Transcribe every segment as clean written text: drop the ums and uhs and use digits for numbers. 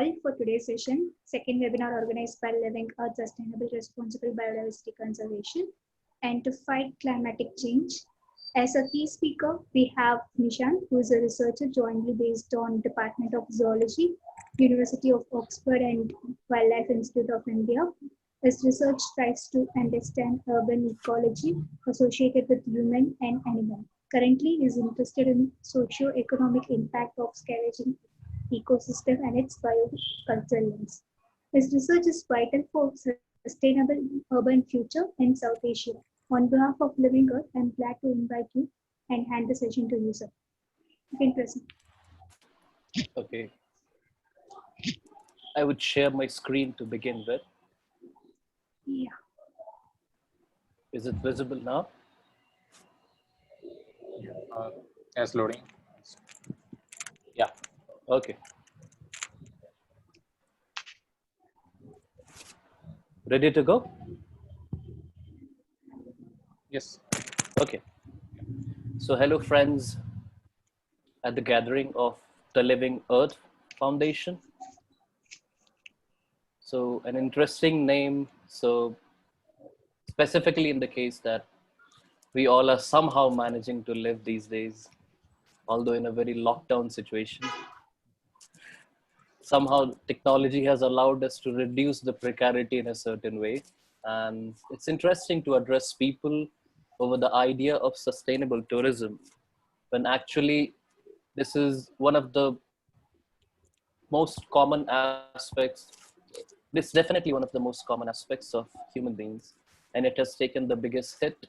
all for today's session, second webinar organized by Living Earth Sustainable Responsible Biodiversity Conservation and to fight climatic change. As a key speaker, we have Nishant, who is a researcher jointly based on Department of Zoology, University of Oxford and Wildlife Institute of India. His research tries to understand urban ecology associated with human and animal. Currently, he is interested in socio-economic impact of scavenging ecosystem and its biocultural lens. His research is vital for sustainable urban future in South Asia. On behalf of Living Earth, I'm glad to invite you and hand the session to you, sir. You can proceed. Okay. I would share my screen to begin with. Yeah. Is it visible now? Yes, loading. Yeah. Okay. Ready to go? Yes. Okay. So hello friends at the gathering of the Living Earth Foundation. So an interesting name. So specifically in the case that we all are somehow managing to live these days, although in a very lockdown situation. Somehow technology has allowed us to reduce the precarity in a certain way. And it's interesting to address people over the idea of sustainable tourism, when actually this is one of the most common aspects. This definitely one of the most common aspects of human beings. And it has taken the biggest hit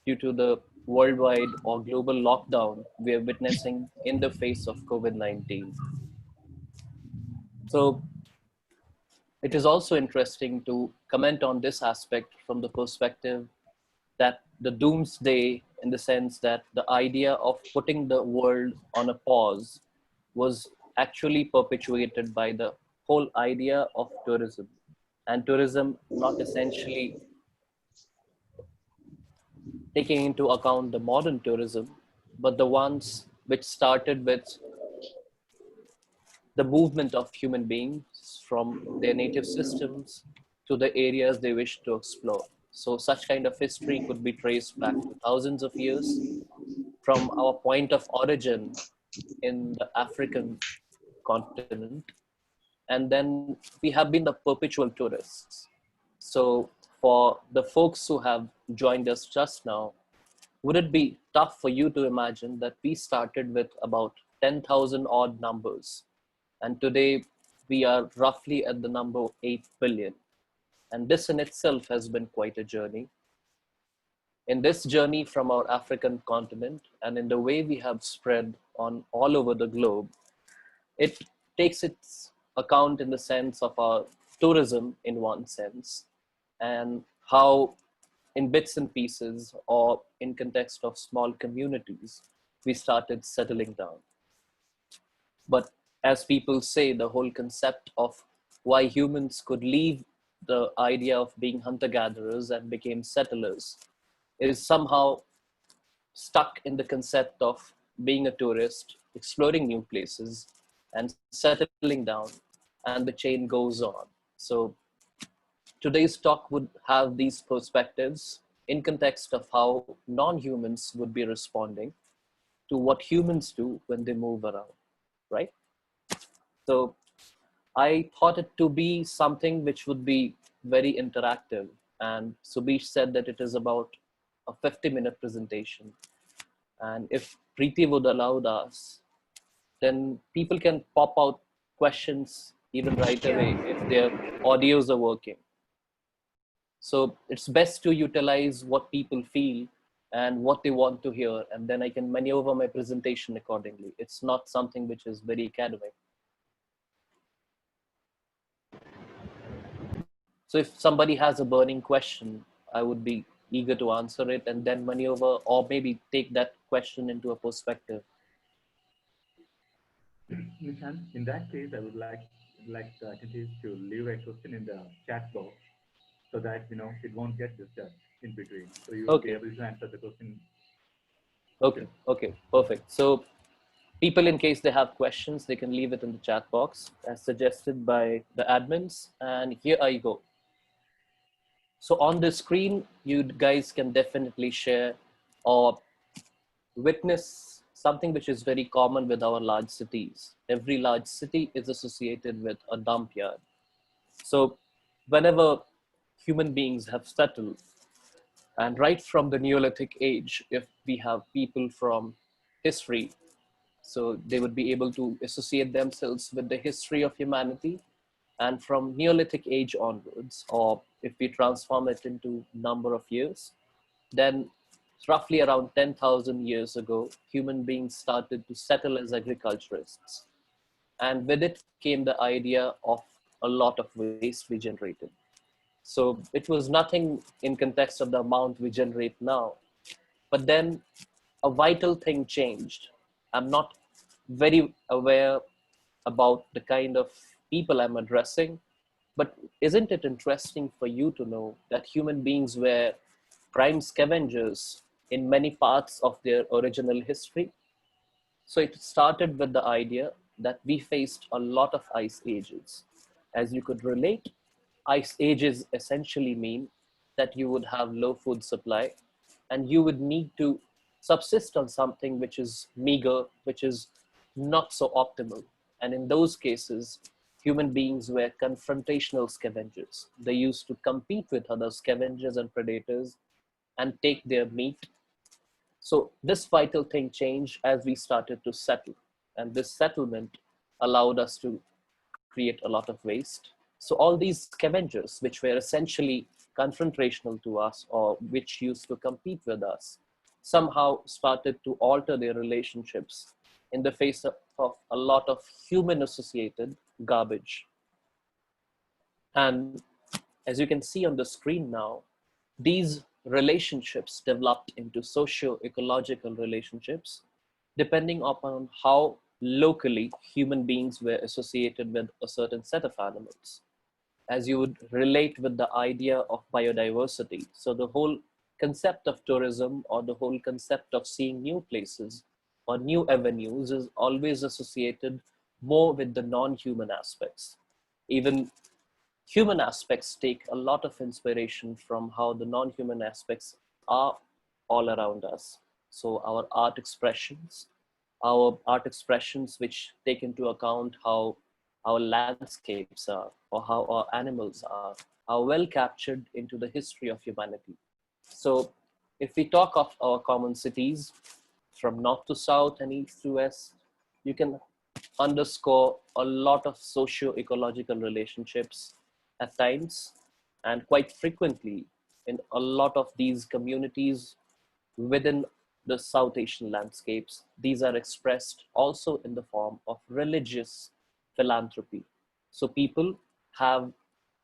due to the worldwide or global lockdown we are witnessing in the face of COVID-19. So it is also interesting to comment on this aspect from the perspective that the doomsday, in the sense that the idea of putting the world on a pause, was actually perpetuated by the whole idea of tourism. And tourism not essentially taking into account the modern tourism, but the ones which started with the movement of human beings from their native systems to the areas they wish to explore. So such kind of history could be traced back to thousands of years from our point of origin in the African continent. And then we have been the perpetual tourists. So for the folks who have joined us just now, would it be tough for you to imagine that we started with about 10,000 odd numbers, and today we are roughly at the number 8 billion. And this in itself has been quite a journey. In this journey from our African continent and in the way we have spread on all over the globe, it takes its account in the sense of our tourism in one sense, and how in bits and pieces or in context of small communities, we started settling down. But as people say, the whole concept of why humans could leave the idea of being hunter-gatherers and became settlers is somehow stuck in the concept of being a tourist, exploring new places, and settling down, and the chain goes on. So today's talk would have these perspectives in context of how non-humans would be responding to what humans do when they move around, right? So I thought it to be something which would be very interactive. And Subish said that it is about a 50-minute presentation. And if Preeti would allow us, then people can pop out questions even right away if their audios are working. So it's best to utilize what people feel and what they want to hear, and then I can maneuver my presentation accordingly. It's not something which is very academic. So if somebody has a burning question, I would be eager to answer it and then maneuver or maybe take that question into a perspective. Nishant, in that case, I would like the attendees to leave a question in the chat box so that it won't get disturbed in between. So you will be Okay. able to answer the question. Okay. Okay. Perfect. So People, in case they have questions, they can leave it in the chat box as suggested by the admins. And here I go. So on the screen, you guys can definitely share or witness something which is very common with our large cities. Every large city is associated with a dump yard. So whenever human beings have settled, and right from the Neolithic age, if we have people from history, so they would be able to associate themselves with the history of humanity. And from Neolithic age onwards, or if we transform it into number of years, then roughly around 10,000 years ago, human beings started to settle as agriculturists. And with it came the idea of a lot of waste we generated. So it was nothing in context of the amount we generate now. But then a vital thing changed. I'm not very aware about the kind of people I'm addressing, but isn't it interesting for you to know that human beings were prime scavengers in many parts of their original history? So it started with the idea that we faced a lot of ice ages. As you could relate, ice ages essentially mean that you would have low food supply and you would need to subsist on something which is meager, which is not so optimal. And in those cases, human beings were confrontational scavengers. They used to compete with other scavengers and predators and take their meat. So this vital thing changed as we started to settle. And this settlement allowed us to create a lot of waste. So all these scavengers, which were essentially confrontational to us or which used to compete with us, somehow started to alter their relationships in the face of a lot of human associated garbage. And as you can see on the screen now, these relationships developed into socio-ecological relationships, depending upon how locally human beings were associated with a certain set of animals. As you would relate with the idea of biodiversity. So the whole concept of tourism or the whole concept of seeing new places or new avenues is always associated more with the non-human aspects. Even human aspects take a lot of inspiration from how the non-human aspects are all around us. So our art expressions which take into account how our landscapes are or how our animals are well captured into the history of humanity. So if we talk of our common cities from north to south and east to west, you can underscore a lot of socio-ecological relationships at times, and quite frequently in a lot of these communities within the South Asian landscapes, these are expressed also in the form of religious philanthropy. So people have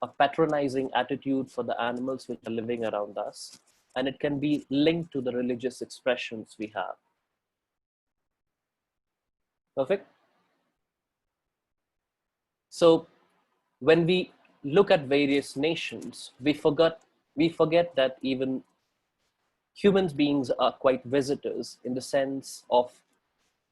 a patronizing attitude for the animals which are living around us, and it can be linked to the religious expressions we have. Perfect. So when we look at various nations, we forget that even human beings are quite visitors in the sense of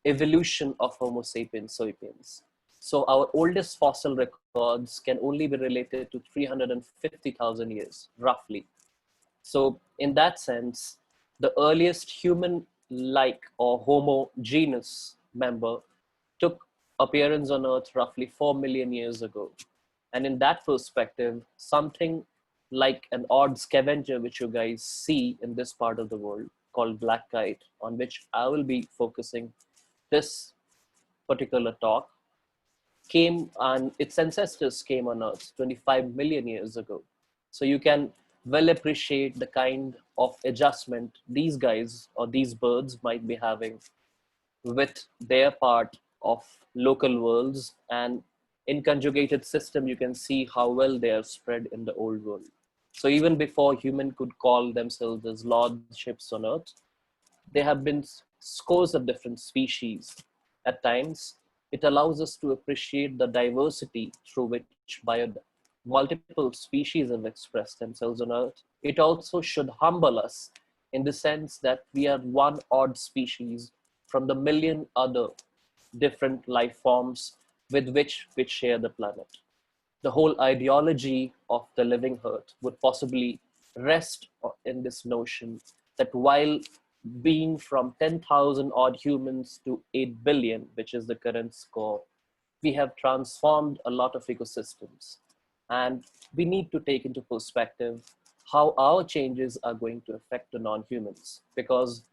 evolution of Homo sapiens sapiens. So our oldest fossil records can only be related to 350,000 years, roughly. So in that sense, the earliest human-like or Homo genus member took appearance on Earth roughly 4 million years ago. And in that perspective, something like an odd scavenger, which you guys see in this part of the world called black kite, on which I will be focusing this particular talk, came and its ancestors came on Earth 25 million years ago. So you can well appreciate the kind of adjustment these guys or these birds might be having with their part of local worlds, and in conjugated system you can see how well they are spread in the old world. So even before human could call themselves as lordships on Earth, there have been scores of different species. At times, it allows us to appreciate the diversity through which multiple species have expressed themselves on Earth. It also should humble us in the sense that we are one odd species from the million other different life forms with which we share the planet. The whole ideology of the living earth would possibly rest in this notion that while being from 10,000 odd humans to 8 billion, which is the current score, we have transformed a lot of ecosystems. And we need to take into perspective how our changes are going to affect the non-humans. Because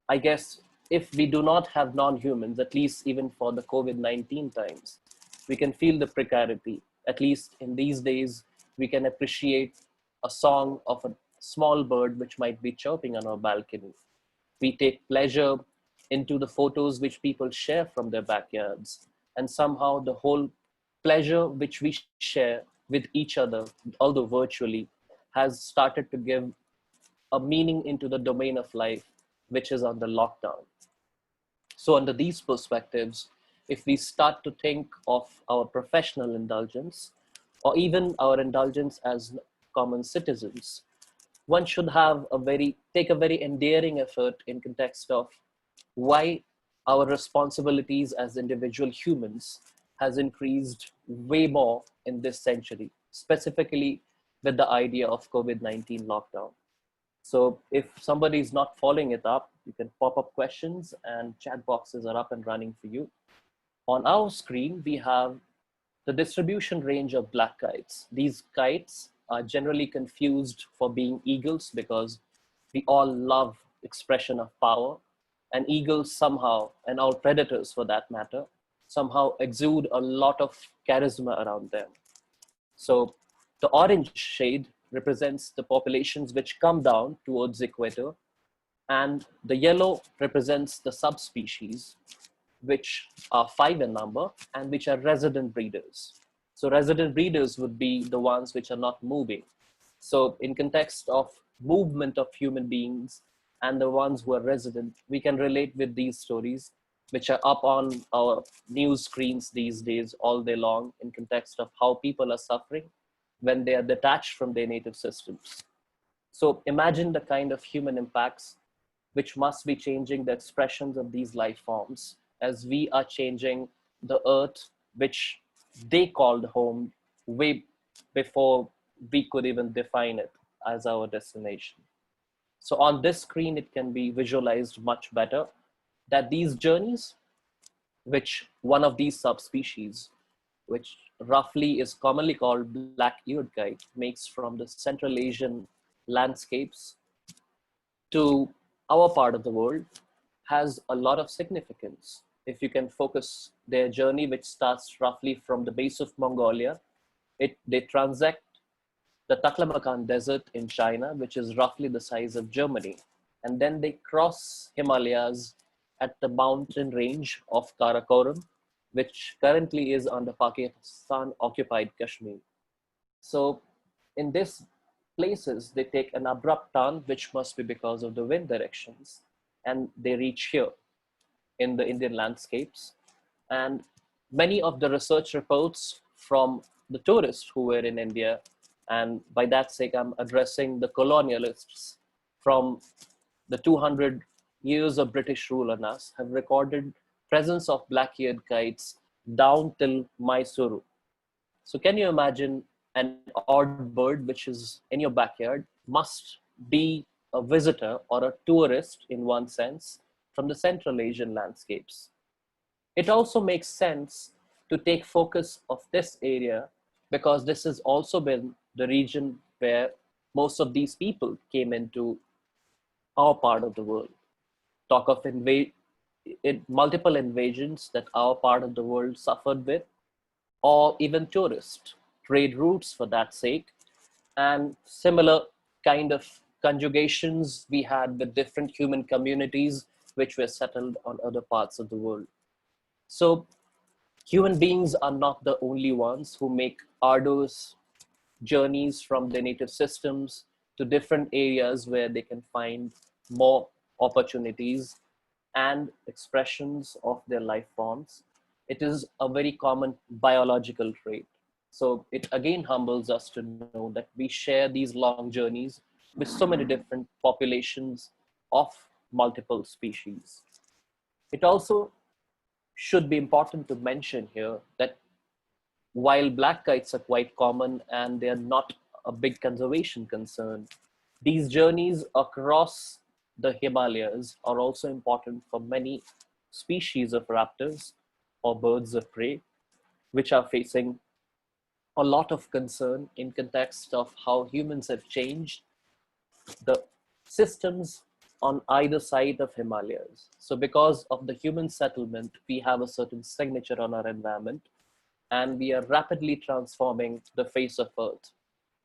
I guess if we do not have non-humans, at least even for the COVID-19 times, we can feel the precarity. At least in these days, we can appreciate a song of a small bird which might be chirping on our balcony. We take pleasure into the photos which people share from their backyards. And somehow the whole pleasure which we share with each other, although virtually, has started to give a meaning into the domain of life, which is on the lockdown. So under these perspectives, if we start to think of our professional indulgence, or even our indulgence as common citizens, one should take a very endearing effort in context of why our responsibilities as individual humans has increased way more in this century, specifically with the idea of COVID-19 lockdown. So if somebody is not following it up, you can pop up questions and chat boxes are up and running for you. On our screen, we have the distribution range of black kites. These kites are generally confused for being eagles because we all love expression of power, and eagles somehow, and all predators for that matter, somehow exude a lot of charisma around them. So the orange shade represents the populations which come down towards equator, and the yellow represents the subspecies, which are 5 in number and which are resident breeders. So resident breeders would be the ones which are not moving. So in context of movement of human beings and the ones who are resident, we can relate with these stories, which are up on our news screens these days all day long in context of how people are suffering when they are detached from their native systems. So imagine the kind of human impacts which must be changing the expressions of these life forms as we are changing the earth, which they called home way before we could even define it as our destination. So on this screen, it can be visualized much better that these journeys, which one of these subspecies, which roughly is commonly called black-eared kite, makes from the Central Asian landscapes to our part of the world, has a lot of significance. If you can focus their journey, which starts roughly from the base of Mongolia, they transect the Taklamakan Desert in China, which is roughly the size of Germany. And then they cross Himalayas at the mountain range of Karakoram, which currently is under Pakistan occupied Kashmir. So in these places, they take an abrupt turn, which must be because of the wind directions, and they reach here in the Indian landscapes. And many of the research reports from the tourists who were in India, and by that sake, I'm addressing the colonialists from the 200 years of British rule on us, have recorded presence of black-eared kites down till Mysuru. So can you imagine an odd bird which is in your backyard must be a visitor or a tourist in one sense from the Central Asian landscapes? It also makes sense to take focus of this area because this has also been the region where most of these people came into our part of the world. Talk of multiple invasions that our part of the world suffered with, or even tourist trade routes for that sake, and similar kind of conjugations we had with different human communities which were settled on other parts of the world. So human beings are not the only ones who make arduous journeys from their native systems to different areas where they can find more opportunities and expressions of their life forms. It is a very common biological trait. So it again humbles us to know that we share these long journeys with so many different populations of multiple species. It also should be important to mention here that while black kites are quite common and they are not a big conservation concern, these journeys across the Himalayas are also important for many species of raptors or birds of prey, which are facing a lot of concern in context of how humans have changed the systems on either side of Himalayas. So because of the human settlement, we have a certain signature on our environment, and we are rapidly transforming the face of Earth.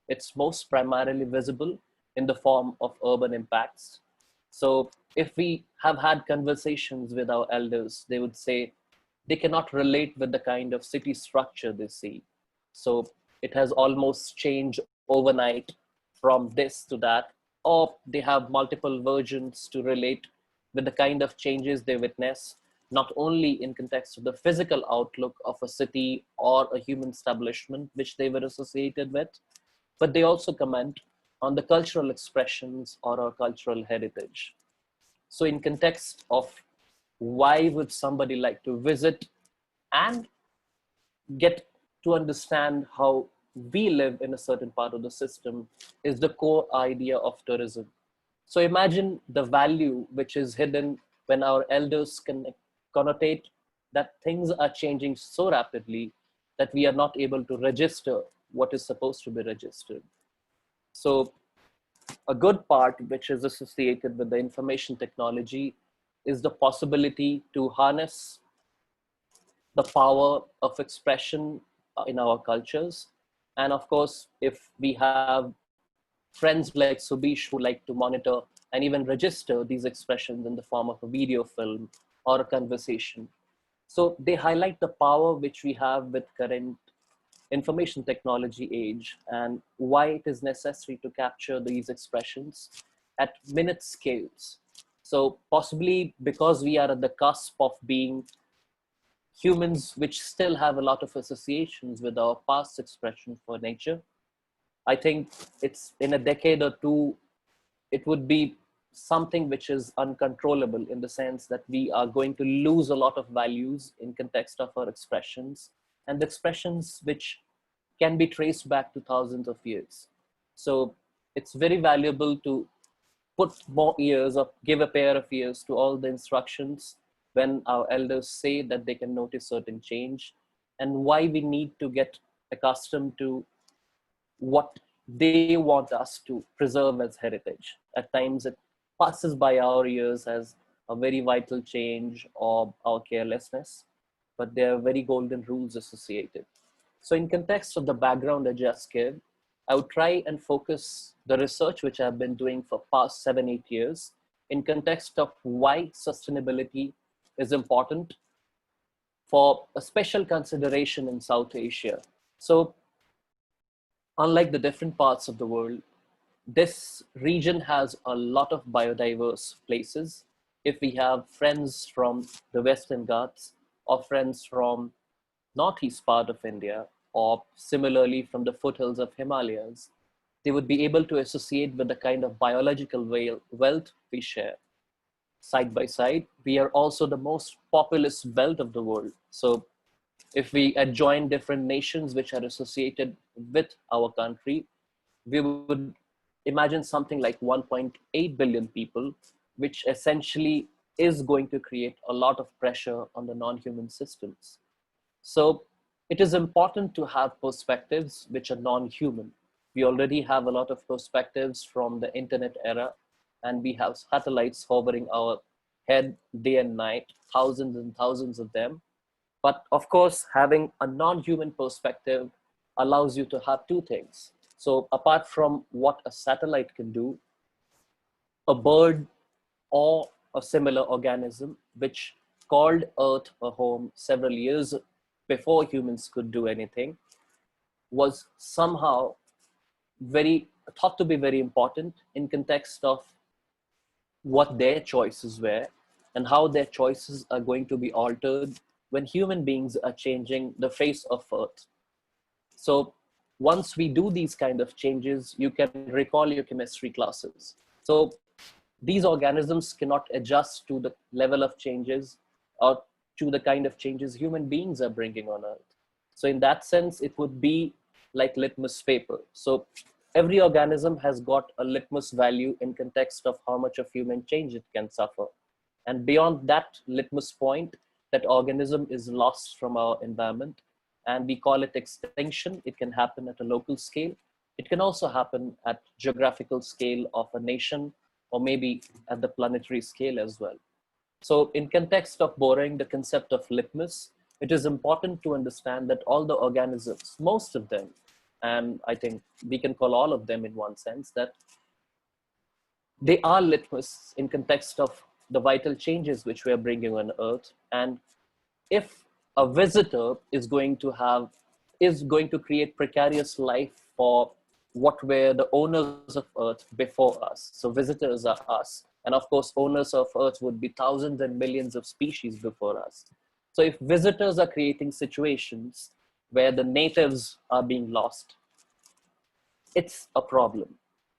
It's most primarily visible in the form of urban impacts. So if we have had conversations with our elders, they would say they cannot relate with the kind of city structure they see. So it has almost changed overnight from this to that, or they have multiple versions to relate with the kind of changes they witness, not only in context of the physical outlook of a city or a human establishment which they were associated with, but they also comment on the cultural expressions or our cultural heritage. So in context of why would somebody like to visit and get to understand how we live in a certain part of the system is the core idea of tourism. So imagine the value which is hidden when our elders can connotate that things are changing so rapidly that we are not able to register what is supposed to be registered. So a good part which is associated with the information technology is the possibility to harness the power of expression in our cultures. And of course, if we have friends like Subish who like to monitor and even register these expressions in the form of a video film or a conversation. So they highlight the power which we have with current information technology age and why it is necessary to capture these expressions at minute scales. So possibly because we are at the cusp of being humans which still have a lot of associations with our past expression for nature, I think it's in a decade or two, it would be something which is uncontrollable in the sense that we are going to lose a lot of values in context of our expressions and the expressions which can be traced back to thousands of years. So it's very valuable to put more ears or give a pair of ears to all the instructions when our elders say that they can notice certain change and why we need to get accustomed to what they want us to preserve as heritage. At times it passes by our ears as a very vital change or our carelessness, but there are very golden rules associated. So in context of the background I just gave, I would try and focus the research which I've been doing for past 7-8 years in context of why sustainability is important for a special consideration in South Asia. So unlike the different parts of the world, this region has a lot of biodiverse places. If we have friends from the Western Ghats or friends from northeast part of India, or similarly from the foothills of Himalayas, they would be able to associate with the kind of biological wealth we share. Side by side, we are also the most populous belt of the world. So if we adjoin different nations which are associated with our country, we would imagine something like 1.8 billion people, which essentially is going to create a lot of pressure on the non-human systems. So it is important to have perspectives which are non-human. We already have a lot of perspectives from the internet era, and we have satellites hovering our head day and night, thousands and thousands of them. But of course, having a non-human perspective allows you to have two things. So apart from what a satellite can do, a bird or a similar organism which called Earth a home several years before humans could do anything was somehow very thought to be very important in context of what their choices were and how their choices are going to be altered when human beings are changing the face of Earth. So once we do these kind of changes, you can recall your chemistry classes. So these organisms cannot adjust to the level of changes or to the kind of changes human beings are bringing on Earth. So in that sense, it would be like litmus paper. So every organism has got a litmus value in context of how much of human change it can suffer. And beyond that litmus point, that organism is lost from our environment, and we call it extinction. It can happen at a local scale. It can also happen at geographical scale of a nation, or maybe at the planetary scale as well. So in context of borrowing the concept of litmus, it is important to understand that all the organisms, most of them, and I think we can call all of them in one sense, that they are litmus in context of the vital changes which we are bringing on Earth. And if a visitor is going to create precarious life for what were the owners of Earth before us. So visitors are us. And of course, owners of Earth would be thousands and millions of species before us. So if visitors are creating situations where the natives are being lost, it's a problem.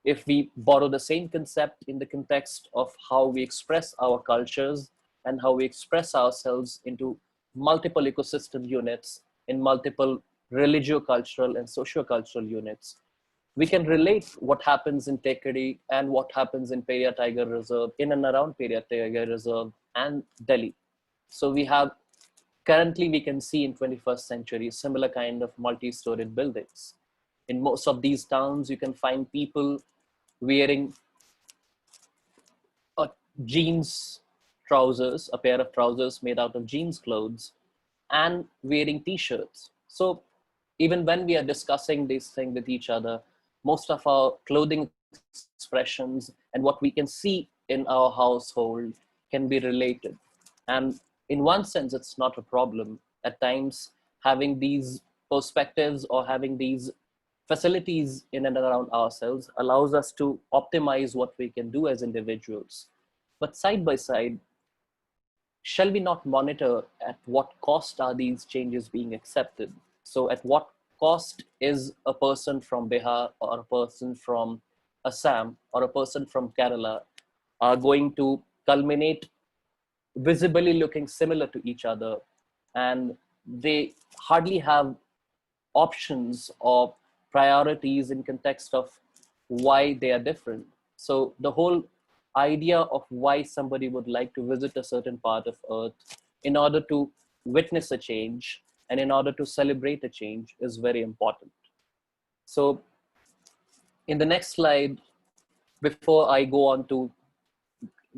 If we borrow the same concept in the context of how we express our cultures and how we express ourselves into multiple ecosystem units, in multiple religio-cultural and socio-cultural units, we can relate what happens in Tekadi and what happens in Periyar Tiger Reserve, in and around Periyar Tiger Reserve and Delhi. So currently we can see in 21st century, similar kind of multi-storied buildings. In most of these towns, you can find people wearing jeans trousers, a pair of trousers made out of jeans clothes, and wearing t-shirts. So even when we are discussing this thing with each other, most of our clothing expressions and what we can see in our household can be related. And in one sense, it's not a problem. At times, having these perspectives or having these facilities in and around ourselves allows us to optimize what we can do as individuals. But side by side, shall we not monitor at what cost are these changes being accepted? So at what cost is a person from Bihar or a person from Assam or a person from Kerala are going to culminate visibly looking similar to each other, and they hardly have options or priorities in context of why they are different. So the whole idea of why somebody would like to visit a certain part of Earth in order to witness a change and in order to celebrate a change is very important. So in the next slide, before I go on to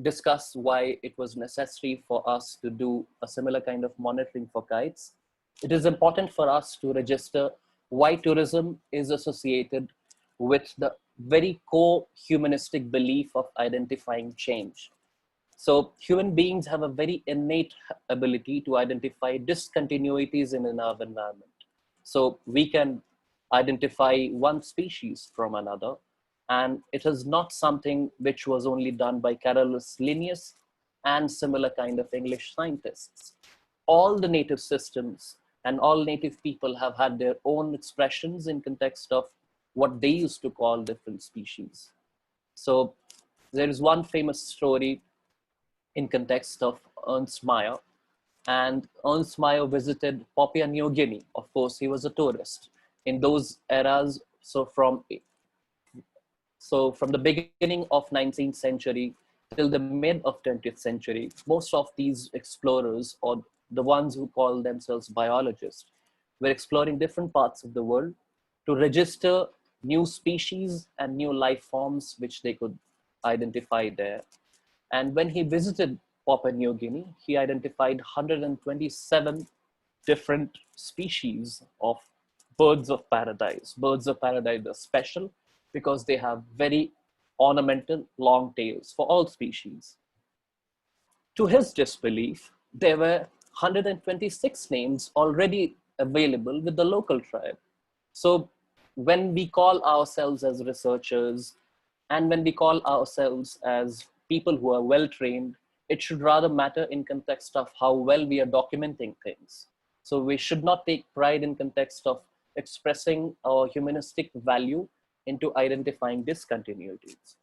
discuss why it was necessary for us to do a similar kind of monitoring for kites, it is important for us to register why tourism is associated with the very core humanistic belief of identifying change. So human beings have a very innate ability to identify discontinuities in our environment. So we can identify one species from another, and it is not something which was only done by Carolus Linnaeus and similar kind of English scientists. All the native systems and all native people have had their own expressions in context of what they used to call different species. So there is one famous story in context of Ernst Mayr, and Ernst Mayr visited Papua New Guinea. Of course, he was a tourist. In those eras, so from the beginning of 19th century till the mid of 20th century, most of these explorers, or the ones who call themselves biologists, were exploring different parts of the world to register new species and new life forms which they could identify there. And when he visited Papua New Guinea, he identified 127 different species of birds of paradise. Birds of paradise are special because they have very ornamental long tails for all species. To his disbelief, there were 126 names already available with the local tribe. So when we call ourselves as researchers and when we call ourselves as people who are well trained, it should rather matter in context of how well we are documenting things. So we should not take pride in context of expressing our humanistic value into identifying discontinuities.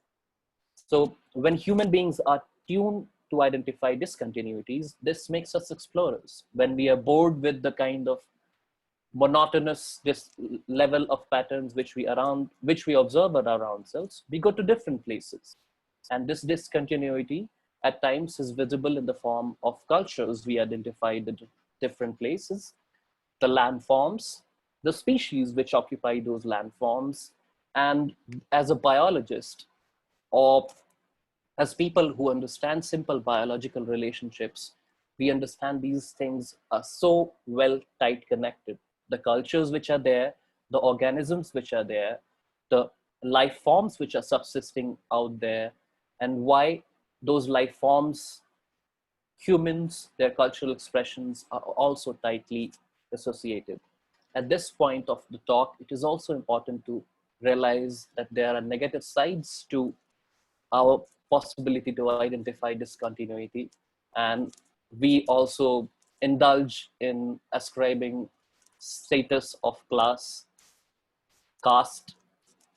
So when human beings are tuned to identify discontinuities. This makes us explorers. When we are bored with the kind of monotonous level of patterns which we observe around ourselves, we go to different places. And this discontinuity at times is visible in the form of cultures we identified at different places, the landforms, the species which occupy those landforms. And as a biologist, or as people who understand simple biological relationships, we understand these things are so well tight connected. The cultures which are there, the organisms which are there, the life forms which are subsisting out there, and why those life forms, humans, their cultural expressions are also tightly associated. At this point of the talk, it is also important to realize that there are negative sides to our possibility to identify discontinuity. And we also indulge in ascribing status of class, caste,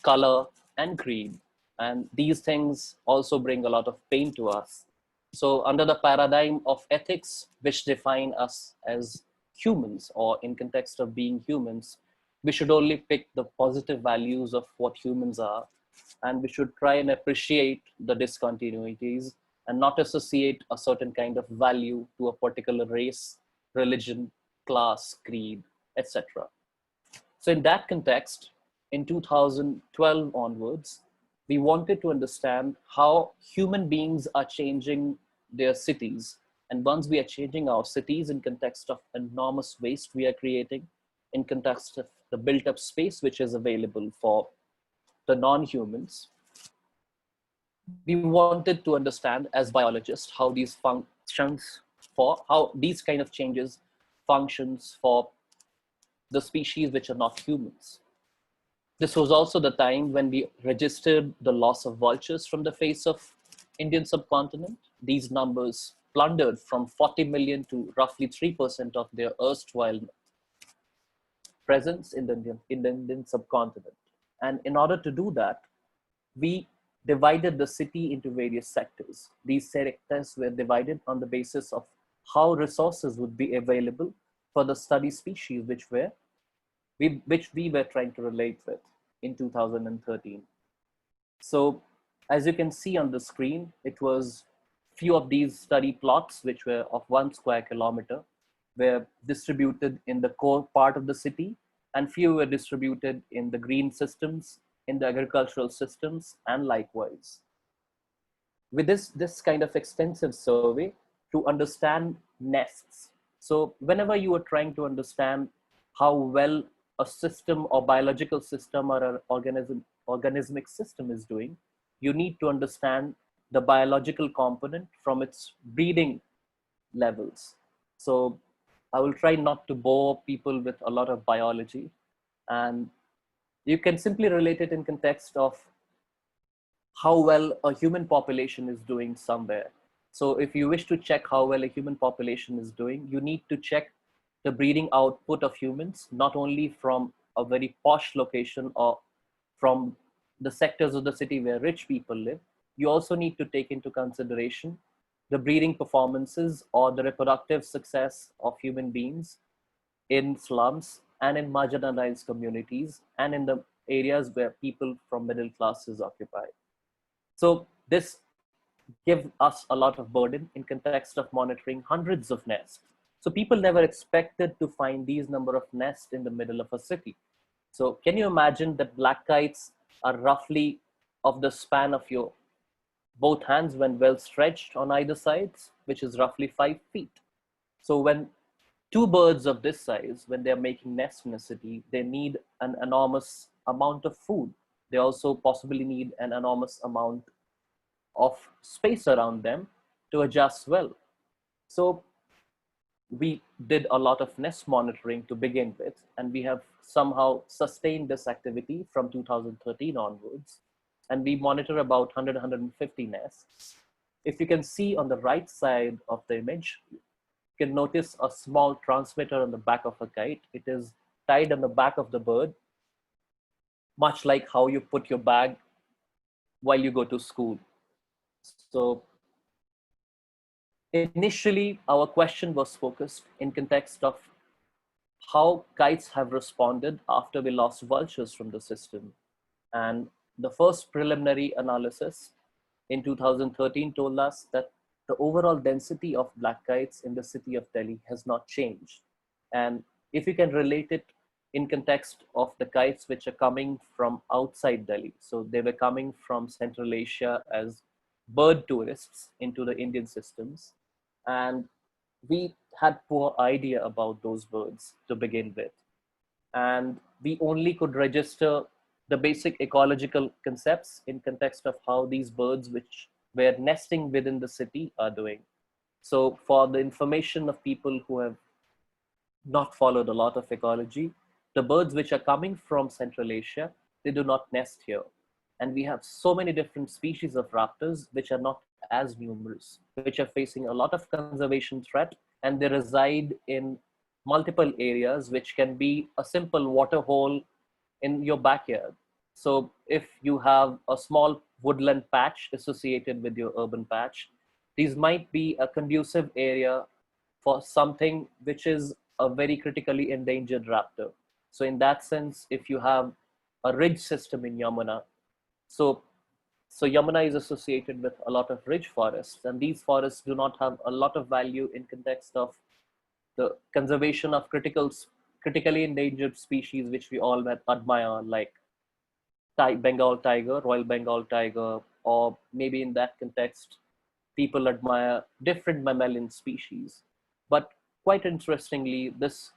color, and creed. And these things also bring a lot of pain to us. So under the paradigm of ethics, which define us as humans, or in context of being humans, we should only pick the positive values of what humans are, and we should try and appreciate the discontinuities and not associate a certain kind of value to a particular race, religion, class, creed, etc. So in that context, in 2012 onwards, we wanted to understand how human beings are changing their cities. And once we are changing our cities in context of enormous waste we are creating, in context of the built up space which is available for the non-humans, we wanted to understand as biologists how these functions for, how these kind of changes functions for the species which are not humans. This was also the time when we registered the loss of vultures from the face of Indian subcontinent. These numbers plundered from 40 million to roughly 3% of their erstwhile presence in the Indian subcontinent. And in order to do that, we divided the city into various sectors. These sectors were divided on the basis of how resources would be available for the study species which we were trying to relate with in 2013. So as you can see on the screen, it was few of these study plots which were of 1 square kilometer were distributed in the core part of the city, and few were distributed in the green systems, in the agricultural systems, and likewise. With this kind of extensive survey to understand nests. So whenever you are trying to understand how well a system or biological system or an organismic system is doing, you need to understand the biological component from its breeding levels. So I will try not to bore people with a lot of biology, and you can simply relate it in context of how well a human population is doing somewhere. So if you wish to check how well a human population is doing, you need to check the breeding output of humans, not only from a very posh location or from the sectors of the city where rich people live. You also need to take into consideration the breeding performances or the reproductive success of human beings in slums and in marginalized communities and in the areas where people from middle classes occupy. So this gives us a lot of burden in context of monitoring hundreds of nests. So people never expected to find these number of nests in the middle of a city. So can you imagine that black kites are roughly of the span of your both hands when well stretched on either sides, which is roughly 5 feet. So when two birds of this size, when they're making nests in a city, they need an enormous amount of food. They also possibly need an enormous amount of space around them to adjust well. So we did a lot of nest monitoring to begin with, and we have somehow sustained this activity from 2013 onwards. And we monitor about 100, 150 nests. If you can see on the right side of the image, you can notice a small transmitter on the back of a kite. It is tied on the back of the bird, much like how you put your bag while you go to school. So initially our question was focused in context of how kites have responded after we lost vultures from the system. And the first preliminary analysis in 2013 told us that the overall density of black kites in the city of Delhi has not changed. And if you can relate it in context of the kites which are coming from outside Delhi, so they were coming from Central Asia as bird tourists into the Indian systems. And we had poor idea about those birds to begin with, and we only could register the basic ecological concepts in context of how these birds which were nesting within the city are doing. So for the information of people who have not followed a lot of ecology, the birds which are coming from Central Asia, they do not nest here. And we have so many different species of raptors which are not as numerous, which are facing a lot of conservation threat, and they reside in multiple areas, which can be a simple water hole in your backyard. So if you have a small woodland patch associated with your urban patch, these might be a conducive area for something which is a very critically endangered raptor. So in that sense, if you have a ridge system in Yamuna, so so Yamuna is associated with a lot of ridge forests, and these forests do not have a lot of value in context of the conservation of critically endangered species, which we all admire, like Bengal tiger, Royal Bengal tiger, or maybe in that context, people admire different mammalian species. But quite interestingly, this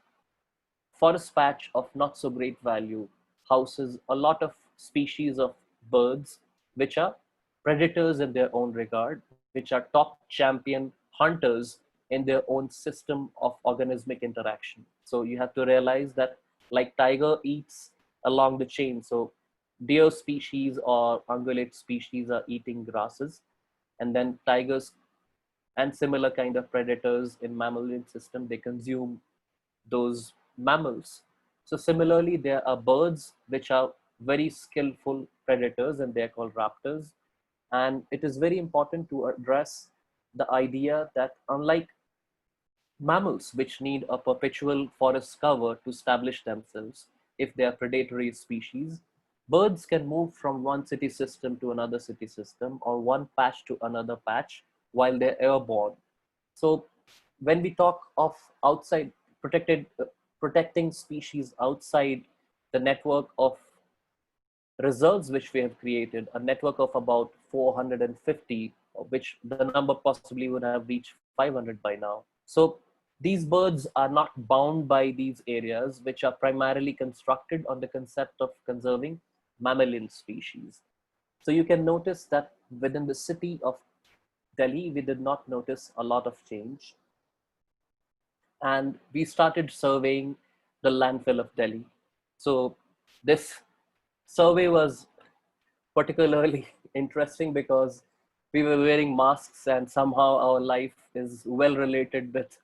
forest patch of not so great value houses a lot of species of birds which are predators in their own regard, which are top champion hunters in their own system of organismic interaction. So you have to realize that, like tiger eats along the chain, so deer species or ungulate species are eating grasses, and then tigers and similar kind of predators in mammalian system, they consume those mammals. So similarly, there are birds which are very skillful predators, and they're called raptors. And it is very important to address the idea that unlike mammals, which need a perpetual forest cover to establish themselves if they are predatory species, birds can move from one city system to another city system, or one patch to another patch, while they're airborne. So when we talk of outside protecting species outside the network of reserves which we have created, a network of about 450, which the number possibly would have reached 500 by now. So these birds are not bound by these areas, which are primarily constructed on the concept of conserving mammalian species. So you can notice that within the city of Delhi, we did not notice a lot of change. And we started surveying the landfill of Delhi. So this survey was particularly interesting because we were wearing masks, and somehow our life is well related with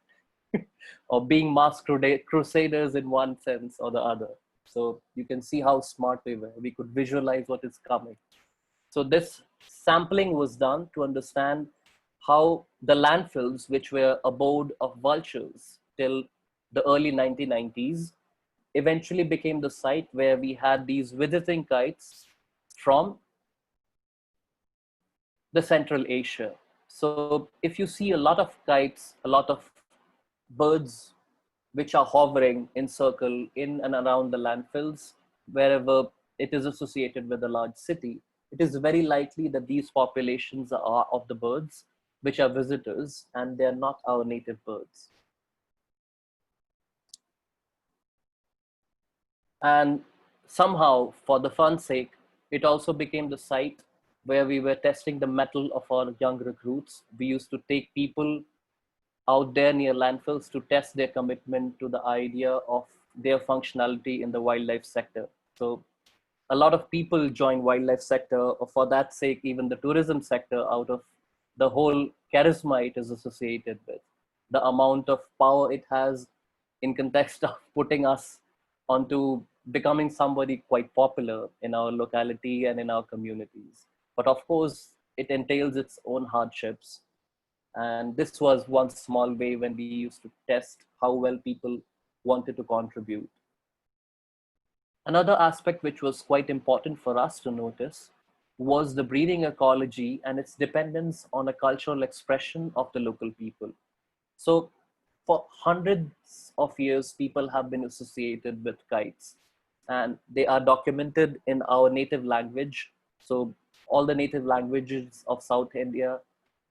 or being mask crusaders in one sense or the other. So you can see how smart we were. We could visualize what is coming. So this sampling was done to understand how the landfills, which were abode of vultures till the early 1990s, eventually became the site where we had these visiting kites from the Central Asia. So if you see a lot of kites, a lot of birds which are hovering in circle in and around the landfills, wherever it is associated with a large city, it is very likely that these populations are of the birds which are visitors, and they're not our native birds. And somehow, for the fun's sake, it also became the site where we were testing the mettle of our young recruits. We used to take people out there near landfills to test their commitment to the idea of their functionality in the wildlife sector. So a lot of people join wildlife sector, or for that sake, even the tourism sector, out of the whole charisma it is associated with, the amount of power it has in context of putting us onto becoming somebody quite popular in our locality and in our communities. But of course, it entails its own hardships. And this was one small way when we used to test how well people wanted to contribute. Another aspect which was quite important for us to notice was the breeding ecology and its dependence on a cultural expression of the local people. So for hundreds of years, people have been associated with kites, and they are documented in our native language. So all the native languages of South India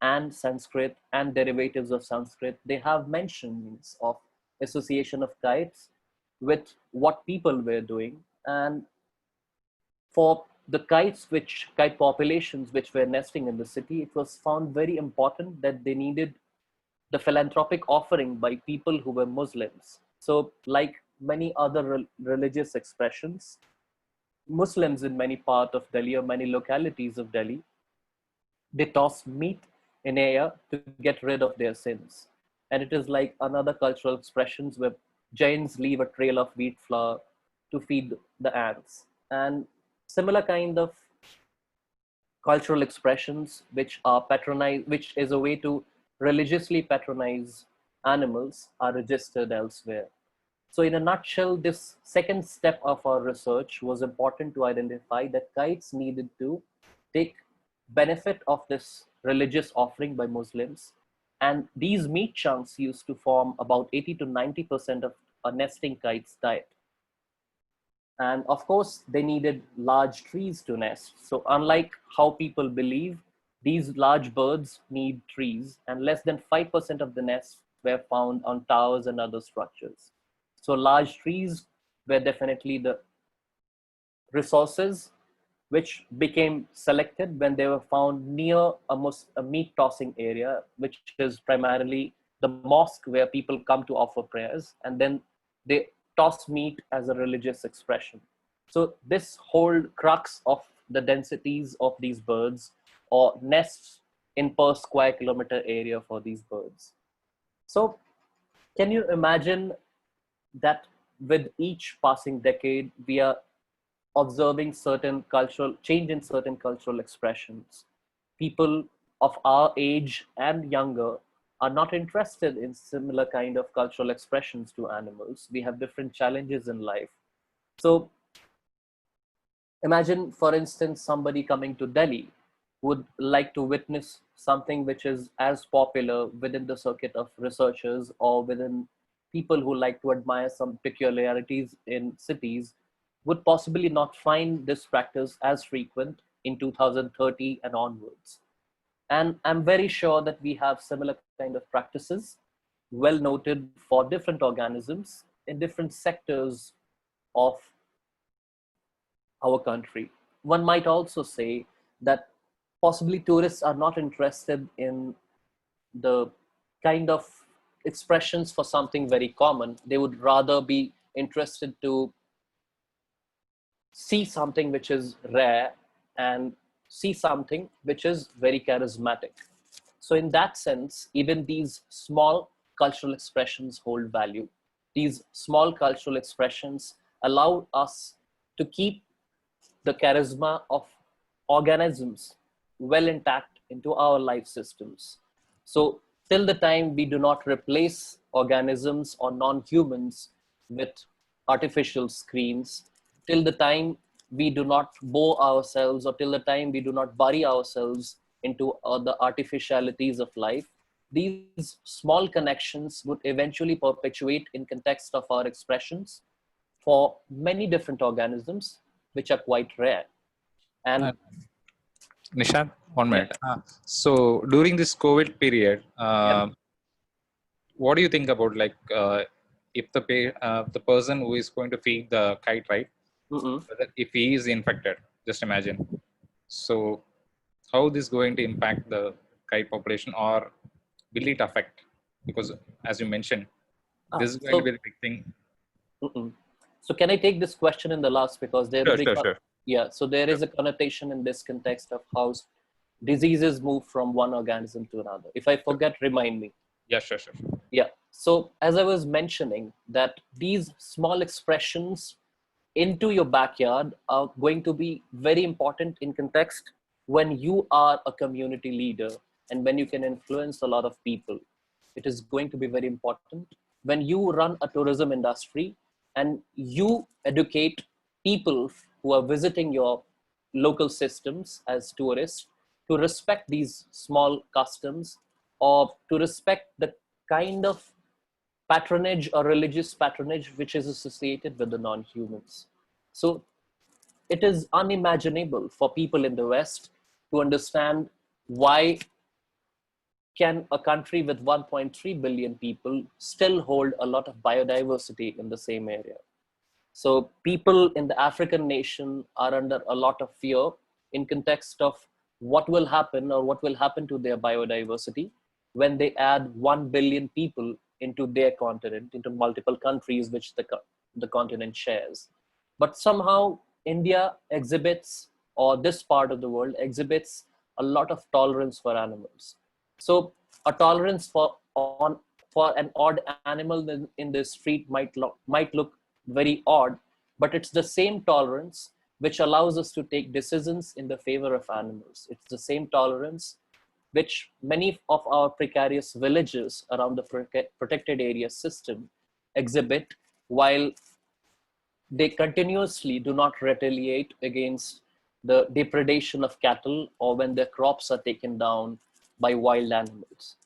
and Sanskrit and derivatives of Sanskrit, they have mentions of association of kites with what people were doing. And for the kite populations which were nesting in the city, it was found very important that they needed the philanthropic offering by people who were Muslims. So, like many other religious expressions, Muslims in many parts of Delhi or many localities of Delhi, they toss meat in air to get rid of their sins. And it is like another cultural expressions where Jains leave a trail of wheat flour to feed the ants. And similar kind of cultural expressions which are patronized, which is a way to religiously patronize animals, are registered elsewhere. So in a nutshell, this second step of our research was important to identify that kites needed to take benefit of this religious offering by Muslims. And these meat chunks used to form about 80 to 90% of a nesting kite's diet. And of course, they needed large trees to nest. So unlike how people believe, these large birds need trees, and less than 5% of the nests were found on towers and other structures. So large trees were definitely the resources which became selected when they were found near a meat tossing area, which is primarily the mosque where people come to offer prayers, and then they toss meat as a religious expression. So this whole crux of the densities of these birds or nests in per square kilometer area for these birds. So can you imagine that with each passing decade, we are observing certain cultural change in certain cultural expressions. People of our age and younger are not interested in similar kind of cultural expressions to animals. We have different challenges in life. So imagine, for instance, somebody coming to Delhi would like to witness something which is as popular within the circuit of researchers or within people who like to admire some peculiarities in cities, would possibly not find this practice as frequent in 2030 and onwards. And I'm very sure that we have similar kind of practices, well noted for different organisms in different sectors of our country. One might also say that possibly tourists are not interested in the kind of expressions for something very common. They would rather be interested to see something which is rare and see something which is very charismatic. So in that sense, even these small cultural expressions hold value. These small cultural expressions allow us to keep the charisma of organisms well intact into our life systems. So till the time we do not replace organisms or non-humans with artificial screens, till the time we do not bore ourselves, or till the time we do not bury ourselves into the artificialities of life, these small connections would eventually perpetuate in context of our expressions for many different organisms, which are quite rare. And Nishant, one yeah, minute. So during this COVID period, yeah. what do you think about if the person who is going to feed the kite, right? Mm-mm. Whether if he is infected, just imagine. So how this going to impact the kite population, or will it affect? Because as you mentioned, this is going to be So the big thing. mm-mm. So can I take this question in the last, because there Sure, is a sure, sure. yeah, so there Sure. is a connotation in this context of how diseases move from one organism to another. If I Sure. forget, remind me. Yeah, sure, sure. Yeah. So as I was mentioning, that these small expressions into your backyard are going to be very important in context when you are a community leader, and when you can influence a lot of people, it is going to be very important. When you run a tourism industry and you educate people who are visiting your local systems as tourists to respect these small customs, or to respect the kind of patronage or religious patronage which is associated with the non-humans. So it is unimaginable for people in the West to understand why can a country with 1.3 billion people still hold a lot of biodiversity in the same area. So people in the African nation are under a lot of fear in context of what will happen or what will happen to their biodiversity when they add 1 billion people into their continent, into multiple countries which the continent shares. But somehow India exhibits, or this part of the world exhibits, a lot of tolerance for animals. So a tolerance for an odd animal in the street might look very odd, but it's the same tolerance which allows us to take decisions in the favor of animals. It's the same tolerance which many of our precarious villages around the protected area system exhibit, while they continuously do not retaliate against the depredation of cattle or when their crops are taken down by wild animals.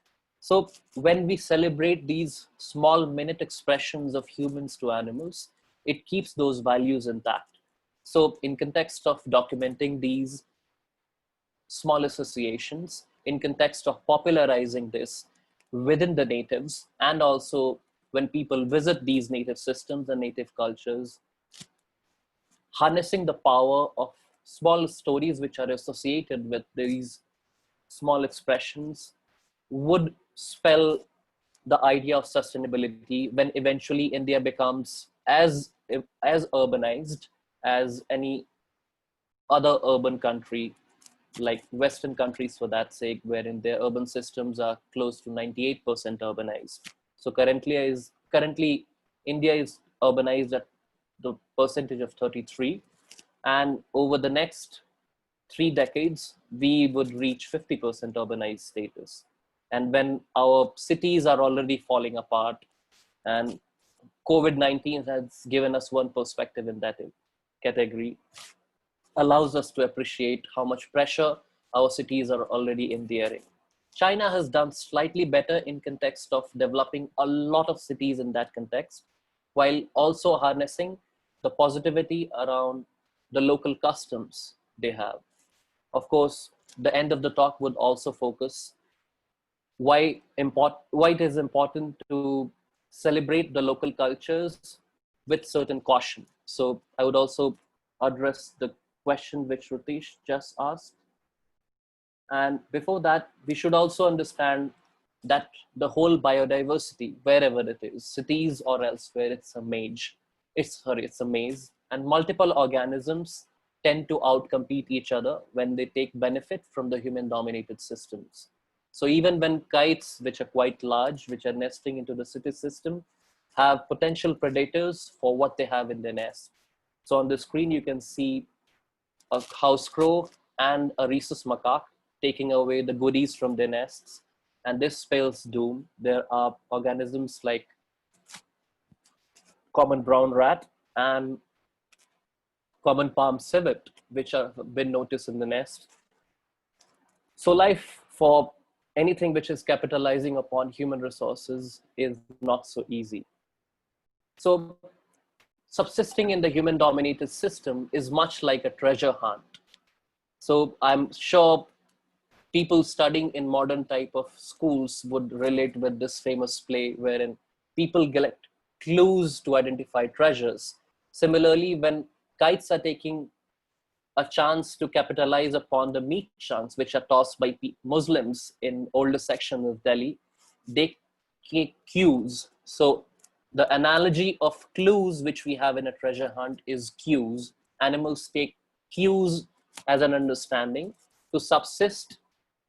So when we celebrate these small minute expressions of humans to animals, it keeps those values intact. So in context of documenting these small associations, in context of popularizing this within the natives, and also when people visit these native systems and native cultures, harnessing the power of small stories which are associated with these small expressions would spell the idea of sustainability when eventually India becomes as urbanized as any other urban country, like Western countries for that sake, wherein their urban systems are close to 98% urbanized. So currently India is urbanized at the percentage of 33, and over the next 3 decades, we would reach 50% urbanized status. And when our cities are already falling apart, and COVID-19 has given us one perspective in that category, allows us to appreciate how much pressure our cities are already enduring. China has done slightly better in context of developing a lot of cities in that context, while also harnessing the positivity around the local customs they have. Of course, the end of the talk would also focus why it is important to celebrate the local cultures with certain caution. So I would also address the question which Rutish just asked. And before that, we should also understand that the whole biodiversity, wherever it is, cities or elsewhere, it's a maze, and multiple organisms tend to outcompete each other when they take benefit from the human-dominated systems. So even when kites, which are quite large, which are nesting into the city system, have potential predators for what they have in their nest. So on the screen, you can see a house crow and a rhesus macaque taking away the goodies from their nests. And this spells doom. There are organisms like common brown rat and common palm civet, which have been noticed in the nest. So life for anything which is capitalizing upon human resources is not so easy. So subsisting in the human dominated system is much like a treasure hunt. So I'm sure people studying in modern type of schools would relate with this famous play wherein people collect clues to identify treasures. Similarly, when kites are taking a chance to capitalize upon the meat chunks which are tossed by Muslims in older sections of Delhi, they take cues. So the analogy of clues which we have in a treasure hunt is cues. Animals take cues as an understanding to subsist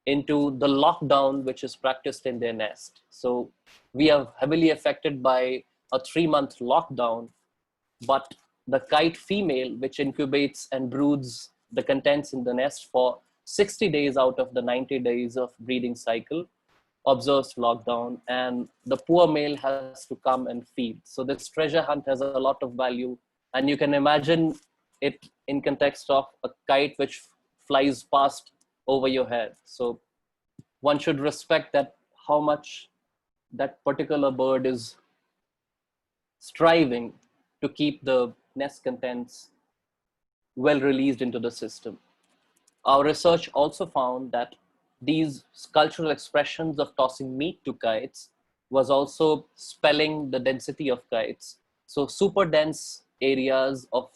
into the lockdown which is practiced in their nest. So we are heavily affected by a 3-month lockdown, but the kite female, which incubates and broods the contents in the nest for 60 days out of the 90 days of breeding cycle observes lockdown, and the poor male has to come and feed. So this treasure hunt has a lot of value, and you can imagine it in context of a kite which flies past over your head. So one should respect that how much that particular bird is striving to keep the nest contents well released into the system. Our research also found that these cultural expressions of tossing meat to kites was also spelling the density of kites. So super dense areas of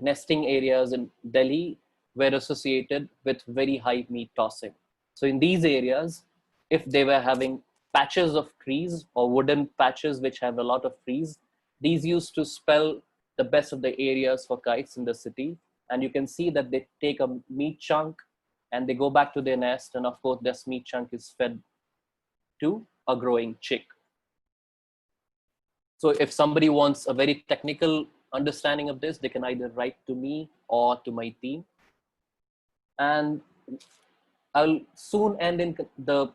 nesting areas in Delhi were associated with very high meat tossing. So in these areas, if they were having patches of trees or wooden patches which have a lot of trees, these used to spell the best of the areas for kites in the city. And you can see that they take a meat chunk and they go back to their nest, and of course this meat chunk is fed to a growing chick. So if somebody wants a very technical understanding of this, they can either write to me or to my team. And I'll soon end in the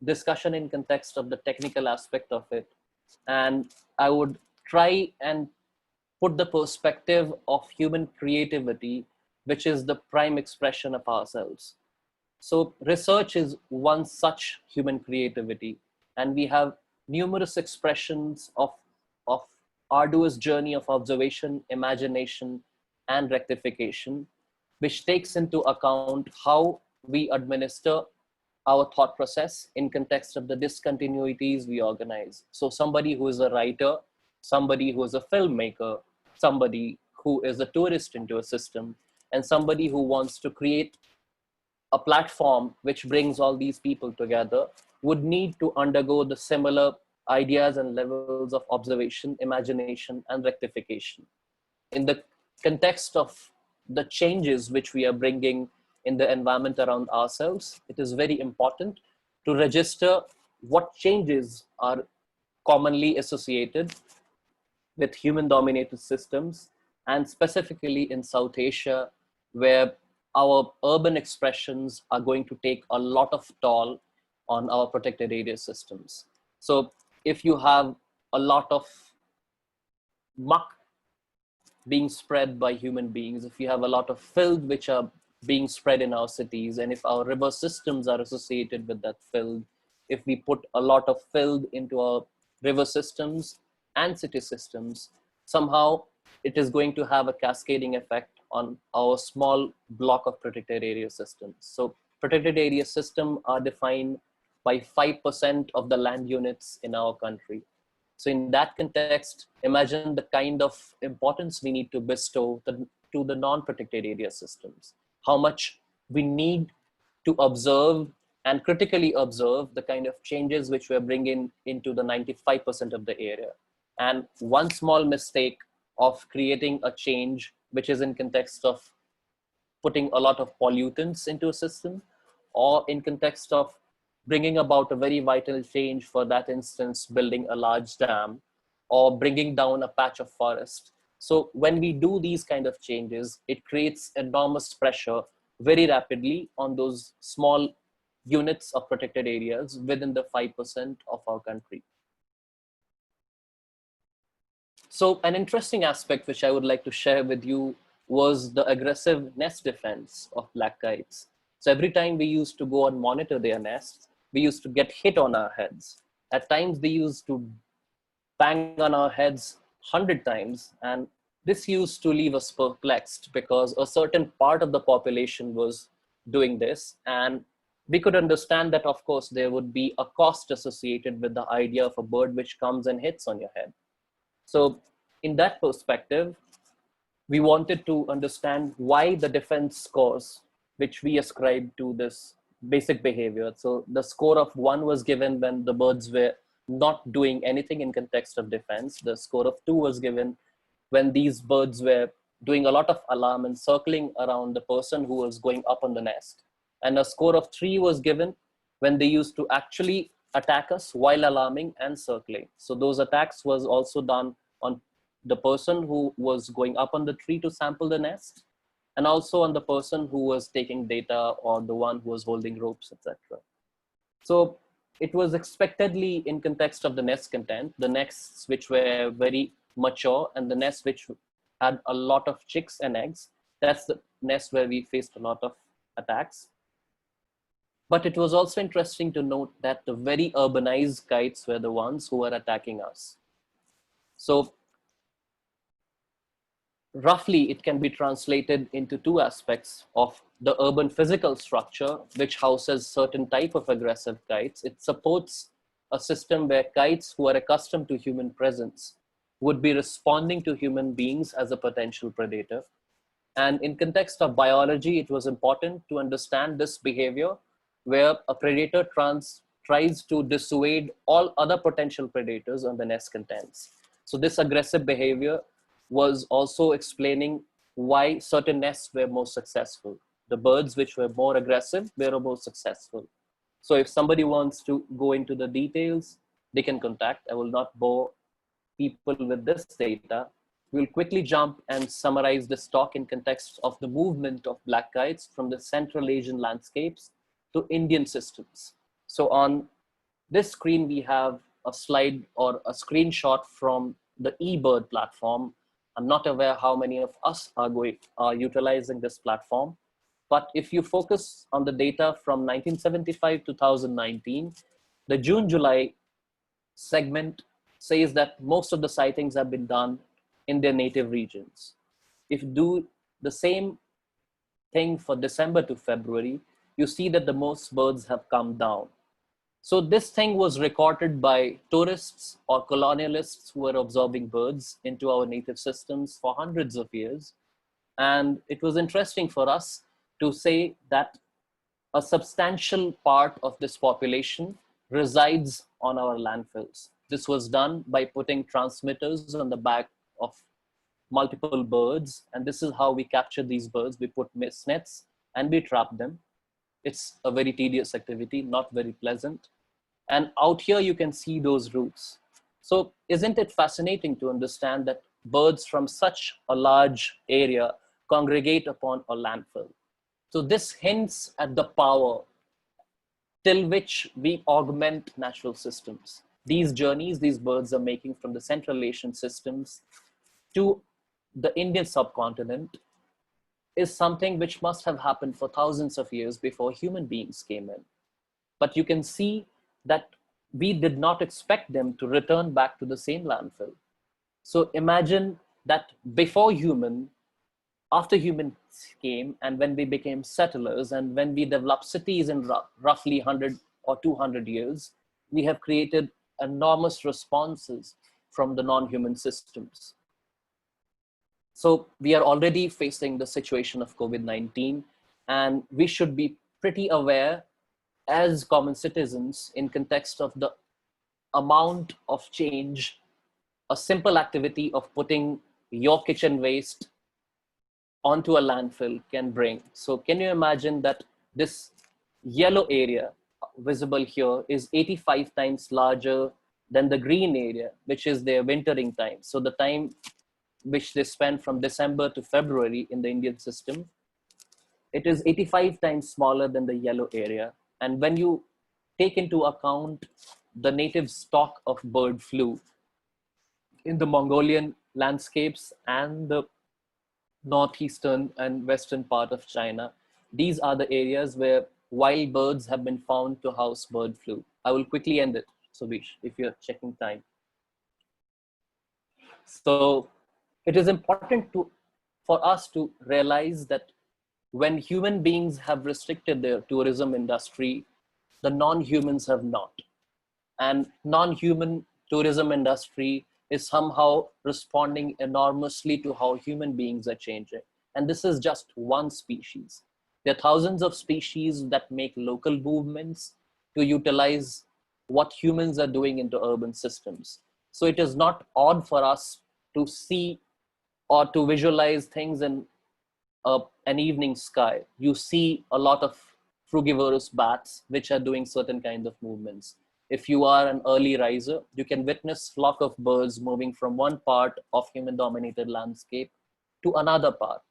discussion in context of the technical aspect of it. And I would try and put the perspective of human creativity, which is the prime expression of ourselves. So research is one such human creativity, and we have numerous expressions of arduous journey of observation, imagination, and rectification, which takes into account how we administer our thought process in context of the discontinuities we organize. So somebody who is a writer, somebody who is a filmmaker, somebody who is a tourist into a system, and somebody who wants to create a platform which brings all these people together would need to undergo the similar ideas and levels of observation, imagination, and rectification. In the context of the changes which we are bringing in the environment around ourselves, it is very important to register what changes are commonly associated with human dominated systems, and specifically in South Asia, where our urban expressions are going to take a lot of toll on our protected area systems. So if you have a lot of muck being spread by human beings, if you have a lot of filth which are being spread in our cities, and if our river systems are associated with that filth, if we put a lot of filth into our river systems and city systems, somehow it is going to have a cascading effect on our small block of protected area systems. So protected area system are defined by 5% of the land units in our country. So in that context, imagine the kind of importance we need to bestow to the non-protected area systems, how much we need to observe and critically observe the kind of changes which we're bringing into the 95% of the area. And one small mistake of creating a change, which is in context of putting a lot of pollutants into a system, or in context of bringing about a very vital change, for that instance, building a large dam or bringing down a patch of forest. So when we do these kind of changes, it creates enormous pressure very rapidly on those small units of protected areas within the 5% of our country. So an interesting aspect which I would like to share with you was the aggressive nest defense of black kites. So every time we used to go and monitor their nests, we used to get hit on our heads. At times they used to bang on our heads 100 times, and this used to leave us perplexed because a certain part of the population was doing this, and we could understand that of course there would be a cost associated with the idea of a bird which comes and hits on your head. So in that perspective, we wanted to understand why the defense scores which we ascribe to this basic behavior. So the score of 1 was given when the birds were not doing anything in context of defense. The score of 2 was given when these birds were doing a lot of alarm and circling around the person who was going up on the nest. And a score of 3 was given when they used to actually attack us while alarming and circling. So those attacks was also done on the person who was going up on the tree to sample the nest, and also on the person who was taking data or the one who was holding ropes, etc. So it was expectedly in context of the nest content, the nests which were very mature and the nests which had a lot of chicks and eggs. That's the nest where we faced a lot of attacks. But it was also interesting to note that the very urbanized kites were the ones who were attacking us. So roughly, it can be translated into two aspects of the urban physical structure, which houses certain type of aggressive kites. It supports a system where kites who are accustomed to human presence would be responding to human beings as a potential predator. And in context of biology, it was important to understand this behavior where a predator tries to dissuade all other potential predators on the nest contents. So this aggressive behavior was also explaining why certain nests were more successful. The birds which were more aggressive were more successful. So if somebody wants to go into the details, they can contact. I will not bore people with this data. We'll quickly jump and summarize this talk in context of the movement of black kites from the Central Asian landscapes to Indian systems. So on this screen, we have a slide or a screenshot from the eBird platform. I'm not aware how many of us are utilizing this platform, but if you focus on the data from 1975 to 2019, the June-July segment says that most of the sightings have been done in their native regions. If you do the same thing for December to February, you see that the most birds have come down. So this thing was recorded by tourists or colonialists who were observing birds into our native systems for hundreds of years. And it was interesting for us to say that a substantial part of this population resides on our landfills. This was done by putting transmitters on the back of multiple birds. And this is how we capture these birds. We put mist nets and we trap them. It's a very tedious activity, not very pleasant. And out here, you can see those routes. So isn't it fascinating to understand that birds from such a large area congregate upon a landfill? So this hints at the power till which we augment natural systems. These journeys these birds are making from the Central Asian systems to the Indian subcontinent is something which must have happened for thousands of years before human beings came in. But you can see that we did not expect them to return back to the same landfill. So imagine that before human, after humans came, and when we became settlers, and when we developed cities in roughly 100 or 200 years, we have created enormous responses from the non-human systems. So we are already facing the situation of COVID-19, and we should be pretty aware as common citizens in context of the amount of change a simple activity of putting your kitchen waste onto a landfill can bring. So can you imagine that this yellow area visible here is 85 times larger than the green area, which is their wintering time. So the time which they spend from December to February in the Indian system, it is 85 times smaller than the yellow area. And when you take into account the native stock of bird flu in the Mongolian landscapes and the northeastern and western part of China, these are the areas where wild birds have been found to house bird flu. I will quickly end it, Subish, if you're checking time. So it is important for us to realize that when human beings have restricted their tourism industry, the non-humans have not. And non-human tourism industry is somehow responding enormously to how human beings are changing. And this is just one species. There are thousands of species that make local movements to utilize what humans are doing into urban systems. So it is not odd for us to see or to visualize things in an evening sky. You see a lot of frugivorous bats which are doing certain kind of movements. If you are an early riser, you can witness flock of birds moving from one part of human dominated landscape to another part.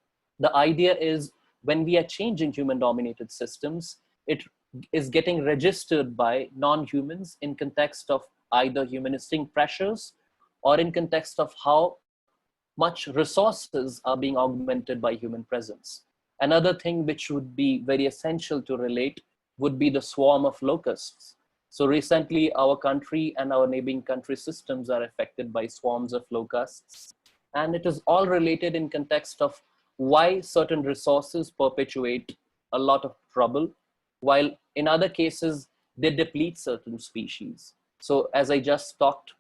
The idea is when we are changing human dominated systems, it is getting registered by non-humans in context of either humanistic pressures or in context of how much resources are being augmented by human presence. Another thing which would be very essential to relate would be the swarm of locusts. So recently, our country and our neighboring country systems are affected by swarms of locusts. And it is all related in context of why certain resources perpetuate a lot of trouble, while in other cases, they deplete certain species. So as I just talked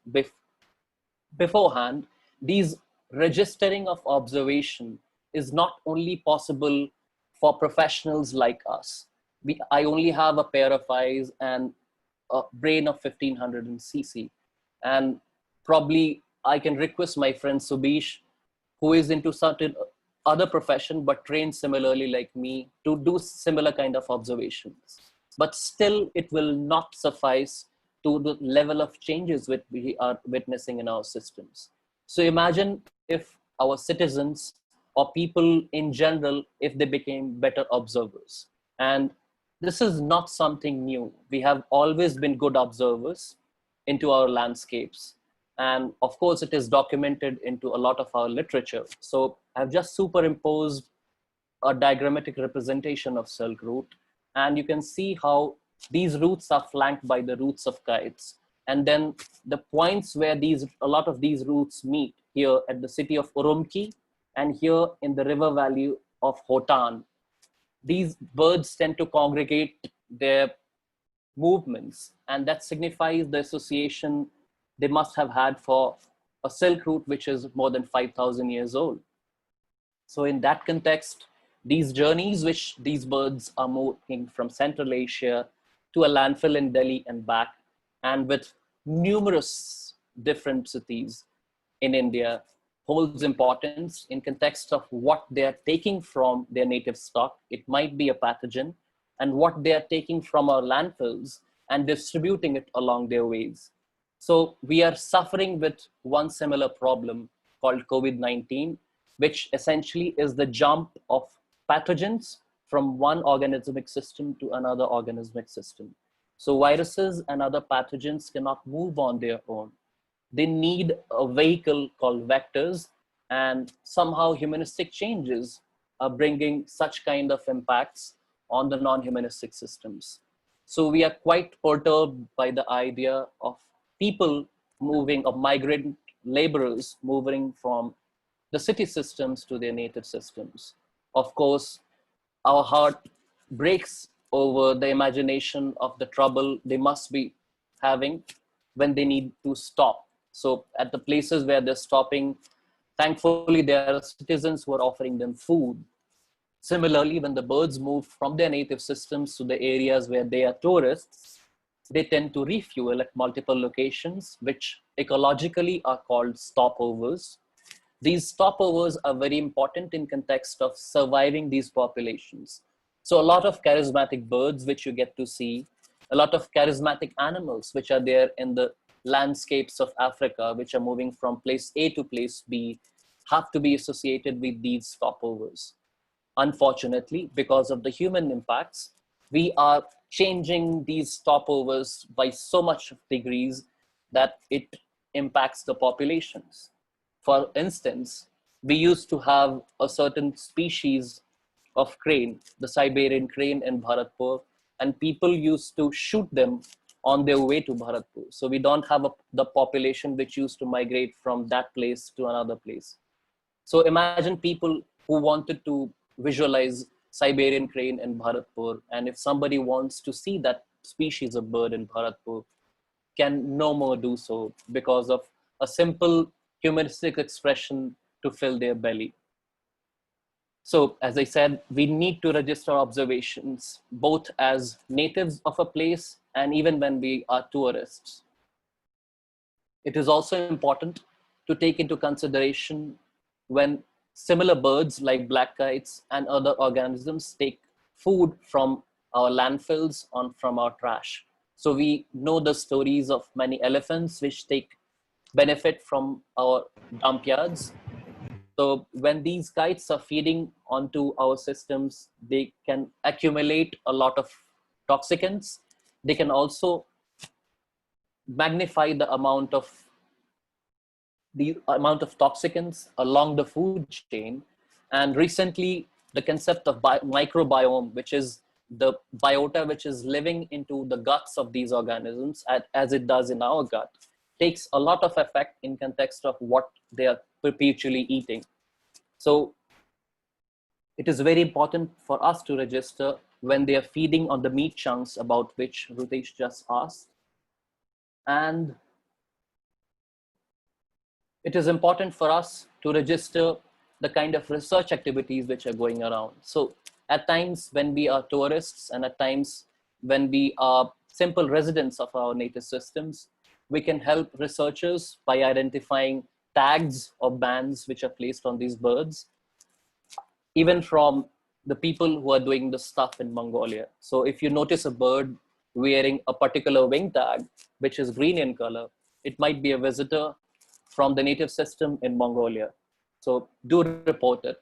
beforehand, these registering of observation is not only possible for professionals like us. I only have a pair of eyes and a brain of 1500 cc. And probably I can request my friend Subish, who is into certain other profession but trained similarly like me, to do similar kind of observations. But still, it will not suffice to the level of changes which we are witnessing in our systems. So imagine if our citizens or people in general, if they became better observers. And this is not something new. We have always been good observers into our landscapes. And of course, it is documented into a lot of our literature. So I've just superimposed a diagrammatic representation of Silk Route. And you can see how these routes are flanked by the routes of kites. And then the points where a lot of these routes meet here at the city of Urumqi and here in the river valley of Hotan, these birds tend to congregate their movements, and that signifies the association they must have had for a Silk Route which is more than 5,000 years old. So in that context, these journeys which these birds are moving from Central Asia to a landfill in Delhi and back, and with numerous different cities in India, holds importance in context of what they are taking from their native stock. It might be a pathogen, and what they are taking from our landfills and distributing it along their ways. So we are suffering with one similar problem called COVID-19, which essentially is the jump of pathogens from one organismic system to another organismic system. So viruses and other pathogens cannot move on their own. They need a vehicle called vectors, and somehow humanistic changes are bringing such kind of impacts on the non-humanistic systems. So we are quite perturbed by the idea of people moving, of migrant laborers moving from the city systems to their native systems. Of course, our heart breaks over the imagination of the trouble they must be having when they need to stop. So at the places where they're stopping, thankfully there are citizens who are offering them food. Similarly, when the birds move from their native systems to the areas where they are tourists, they tend to refuel at multiple locations, which ecologically are called stopovers. These stopovers are very important in context of surviving these populations. So a lot of charismatic birds, which you get to see, a lot of charismatic animals, which are there in the landscapes of Africa, which are moving from place A to place B, have to be associated with these stopovers. Unfortunately, because of the human impacts, we are changing these stopovers by so much degrees that it impacts the populations. For instance, we used to have a certain species of crane, the Siberian crane in Bharatpur, and people used to shoot them on their way to Bharatpur. So we don't have the population which used to migrate from that place to another place. So imagine people who wanted to visualize Siberian crane in Bharatpur, and if somebody wants to see that species of bird in Bharatpur, can no more do so because of a simple humanistic expression to fill their belly. So as I said, we need to register observations, both as natives of a place and even when we are tourists. It is also important to take into consideration when similar birds like black kites and other organisms take food from our landfills or from our trash. So we know the stories of many elephants which take benefit from our dump yards. So when these kites are feeding onto our systems, they can accumulate a lot of toxicants. They can also magnify the amount of toxicants along the food chain. And recently, the concept of microbiome, which is the biota which is living into the guts of these organisms, as it does in our gut, takes a lot of effect in context of what they are perpetually eating. So it is very important for us to register when they are feeding on the meat chunks about which Rutesh just asked. And it is important for us to register the kind of research activities which are going around. So at times when we are tourists and at times when we are simple residents of our native systems, we can help researchers by identifying tags or bands which are placed on these birds, even from the people who are doing the stuff in Mongolia. So if you notice a bird wearing a particular wing tag, which is green in color, it might be a visitor from the native system in Mongolia. So do report it.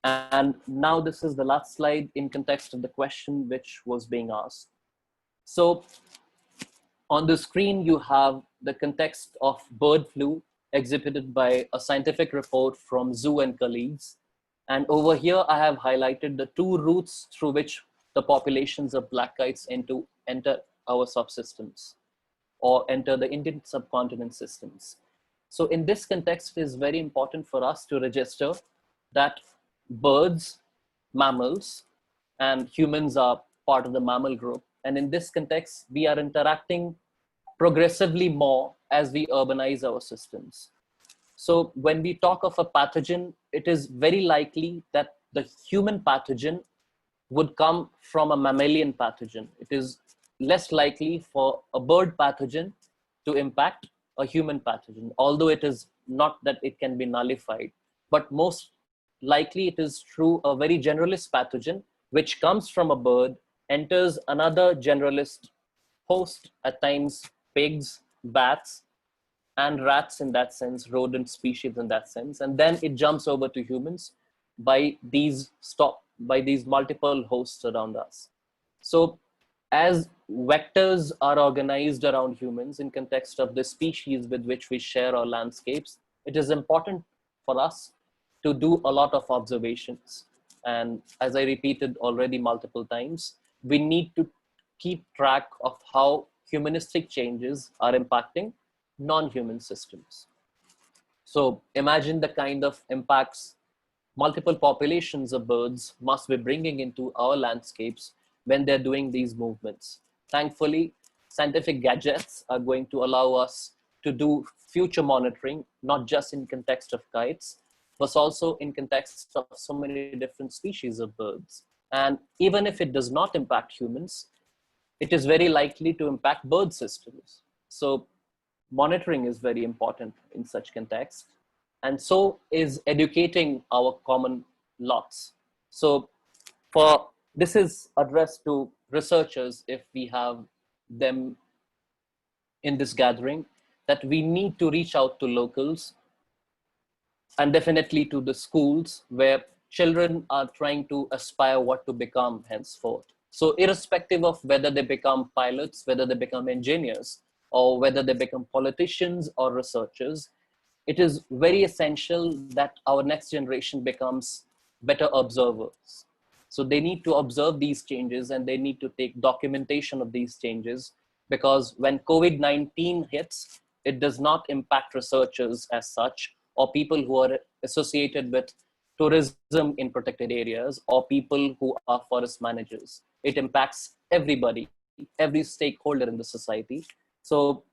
And now this is the last slide in context of the question which was being asked. So on the screen, you have the context of bird flu exhibited by a scientific report from Zoo and colleagues. And over here, I have highlighted the two routes through which the populations of black kites enter our subsystems or enter the Indian subcontinent systems. So in this context, it is very important for us to register that birds, mammals, and humans are part of the mammal group. And in this context, we are interacting progressively more as we urbanize our systems. So when we talk of a pathogen, it is very likely that the human pathogen would come from a mammalian pathogen. It is less likely for a bird pathogen to impact a human pathogen, although it is not that it can be nullified. But most likely it is through a very generalist pathogen, which comes from a bird, enters another generalist host, at times pigs, bats, and rats in that sense, rodent species in that sense, and then it jumps over to humans by these multiple hosts around us. So as vectors are organized around humans in context of the species with which we share our landscapes, it is important for us to do a lot of observations. And as I repeated already multiple times, we need to keep track of how humanistic changes are impacting non-human systems. So imagine the kind of impacts multiple populations of birds must be bringing into our landscapes when they're doing these movements. Thankfully, scientific gadgets are going to allow us to do future monitoring, not just in context of kites, but also in context of so many different species of birds. And even if it does not impact humans, it is very likely to impact bird systems. So monitoring is very important in such context. And so is educating our common lots. So this is addressed to researchers, if we have them in this gathering, that we need to reach out to locals and definitely to the schools where children are trying to aspire what to become henceforth. So irrespective of whether they become pilots, whether they become engineers, or whether they become politicians or researchers, it is very essential that our next generation becomes better observers. So they need to observe these changes and they need to take documentation of these changes, because when COVID-19 hits, it does not impact researchers as such, or people who are associated with tourism in protected areas, or people who are forest managers. It impacts everybody, every stakeholder in the society. So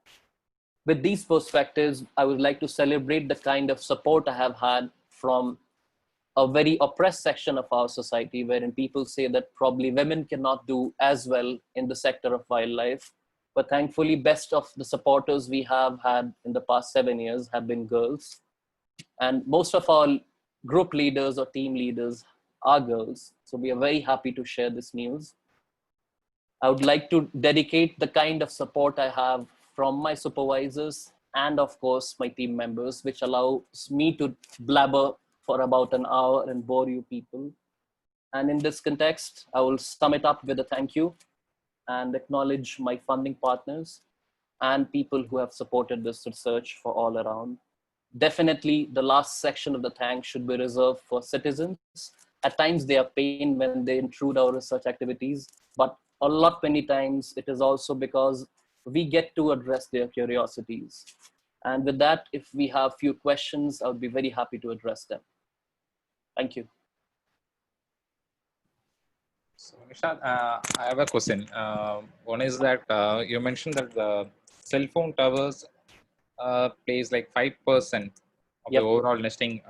with these perspectives, I would like to celebrate the kind of support I have had from a very oppressed section of our society, wherein people say that probably women cannot do as well in the sector of wildlife. But thankfully, best of the supporters we have had in the past 7 years have been girls. And most of our group leaders or team leaders are girls. So we are very happy to share this news. I would like to dedicate the kind of support I have from my supervisors and of course my team members, which allows me to blabber for about an hour and bore you people. And in this context, I will sum it up with a thank you and acknowledge my funding partners and people who have supported this research for all around. Definitely, the last section of the thanks should be reserved for citizens. At times, they are pained when they intrude our research activities, but a lot many times it is also because we get to address their curiosities. And with that, if we have few questions, I would be very happy to address them. Thank you. So, Nishant, I have a question. One is that you mentioned that the cell phone towers plays like 5% of the Yep. overall nesting.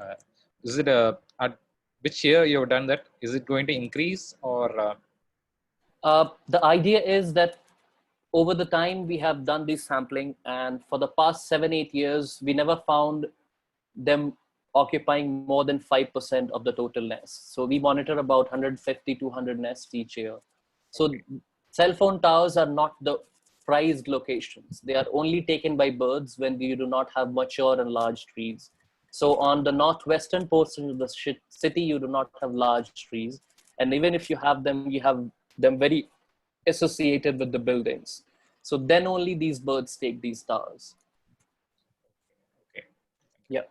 Is it at which year you have done that? Is it going to increase or? The idea is that over the time we have done this sampling, and for the past 7-8 years, we never found them occupying more than 5% of the total nests. So we monitor about 150 to 200 nests each year. So cell phone towers are not the prized locations. They are only taken by birds when you do not have mature and large trees. So on the northwestern portion of the city, you do not have large trees. And even if you have them, you have them very associated with the buildings. So then only these birds take these towers. Okay. Yeah.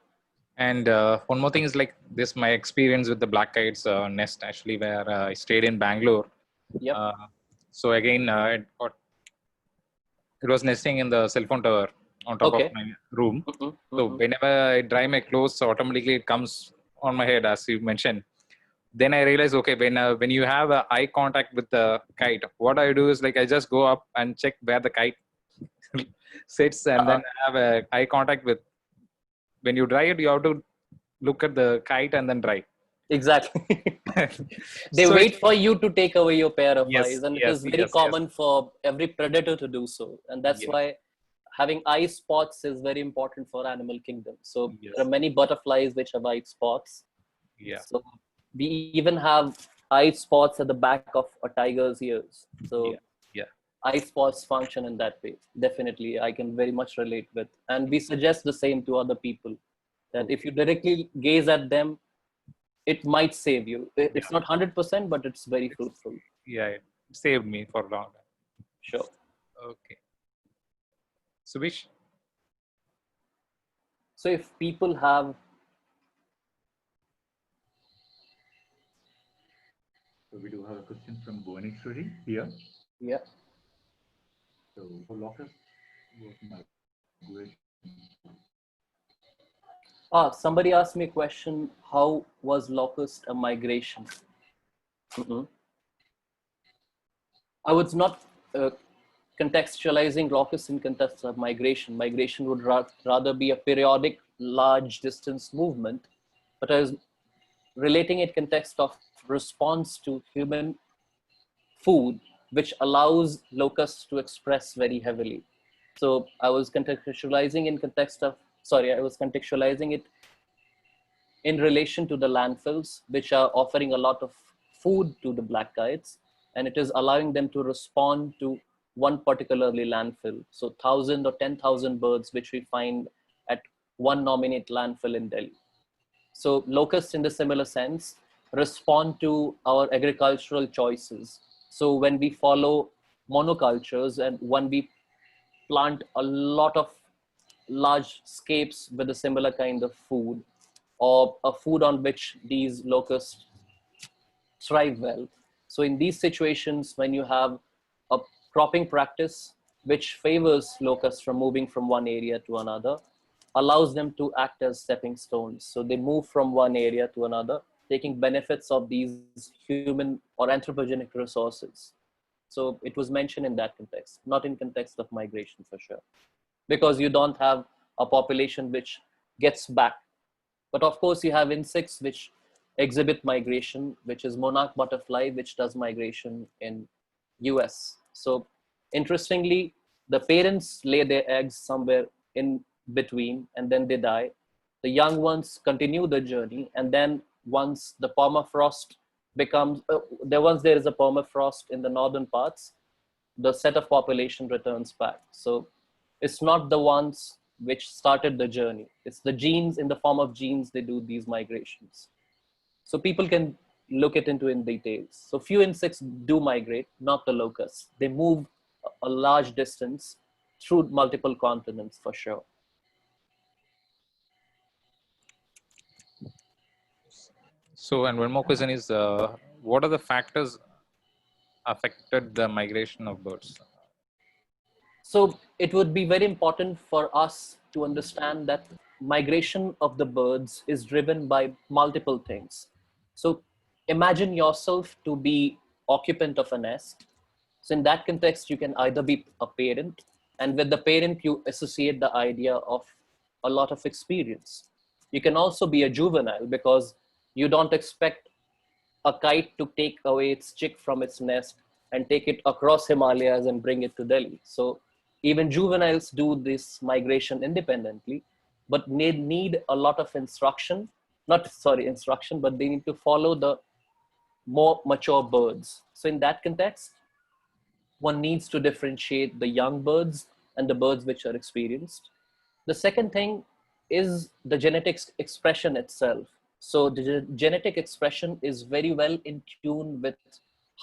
And one more thing is like this, my experience with the black kites nest actually, where I stayed in Bangalore. Yep. So again, it was nesting in the cell phone tower on top Okay. of my room. Mm-hmm. So whenever I dry my clothes, automatically it comes on my head, as you mentioned. Then I realized, okay, when you have eye contact with the kite, what I do is like I just go up and check where the kite sits, and then I have eye contact with. When you dry it, you have to look at the kite and then dry. Exactly. They So wait for you to take away your pair of yes, eyes, and it yes, is very yes, common for every predator to do so. And that's yes, why having eye spots is very important for animal kingdom. So yes, there are many butterflies which have eye spots. yeah, So we even have eye spots at the back of a tiger's ears. So yeah, yeah, eye spots function in that way. Definitely, I can very much relate with. And we suggest the same to other people, that if you directly gaze at them, it might save you. It's yeah. not 100%, but it's very It's, fruitful. yeah, it saved me for long. Sure. Okay. Subish? So if people have, So we do have a question from Bhuvaneshwari here. yeah. So for locusts was migration. Somebody asked me a question, how was locust a migration? Mhm. I was not contextualizing locust in context of migration. Migration would rather be a periodic, large distance movement, but I was relating it context of response to human food, which allows locusts to express very heavily. So I was contextualizing in context of, sorry, I was contextualizing it in relation to the landfills, which are offering a lot of food to the black kites, and it is allowing them to respond to one particularly landfill. So 1,000 or 10,000 birds, which we find at one nominate landfill in Delhi. So locusts, in the similar sense, respond to our agricultural choices. So when we follow monocultures and when we plant a lot of large scapes with a similar kind of food, or a food on which these locusts thrive well. So in these situations, when you have a cropping practice which favors locusts from moving from one area to another, allows them to act as stepping stones. So they move from one area to another, taking benefits of these human or anthropogenic resources. So it was mentioned in that context, not in context of migration for sure, because you don't have a population which gets back. But of course, you have insects which exhibit migration, which is monarch butterfly, which does migration in US. So interestingly, the parents lay their eggs somewhere in between and then they die. The young ones continue the journey, and then once the permafrost becomes, once there is a permafrost in the northern parts, the set of population returns back. So it's not the ones which started the journey. It's the genes, in the form of genes, they do these migrations. So people can look it into in details. So few insects do migrate, not the locusts. They move a large distance through multiple continents for sure. So, and one more question is, what are the factors affected the migration of birds? So it would be very important for us to understand that migration of the birds is driven by multiple things. So imagine yourself to be occupant of a nest. So in that context, you can either be a parent, and with the parent, you associate the idea of a lot of experience. You can also be a juvenile because you don't expect a kite to take away its chick from its nest and take it across Himalayas and bring it to Delhi. So even juveniles do this migration independently, but they need a lot of instruction, not sorry, instruction, but they need to follow the more mature birds. So in that context, one needs to differentiate the young birds and the birds which are experienced. The second thing is the genetics expression itself. So the genetic expression is very well in tune with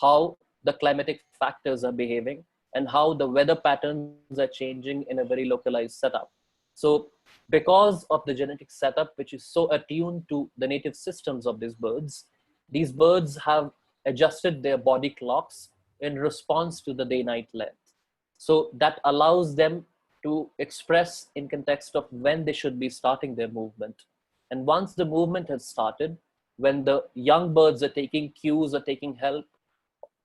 how the climatic factors are behaving and how the weather patterns are changing in a very localized setup. So because of the genetic setup, which is so attuned to the native systems of these birds have adjusted their body clocks in response to the day-night length. So that allows them to express in context of when they should be starting their movement. And once the movement has started, when the young birds are taking cues or taking help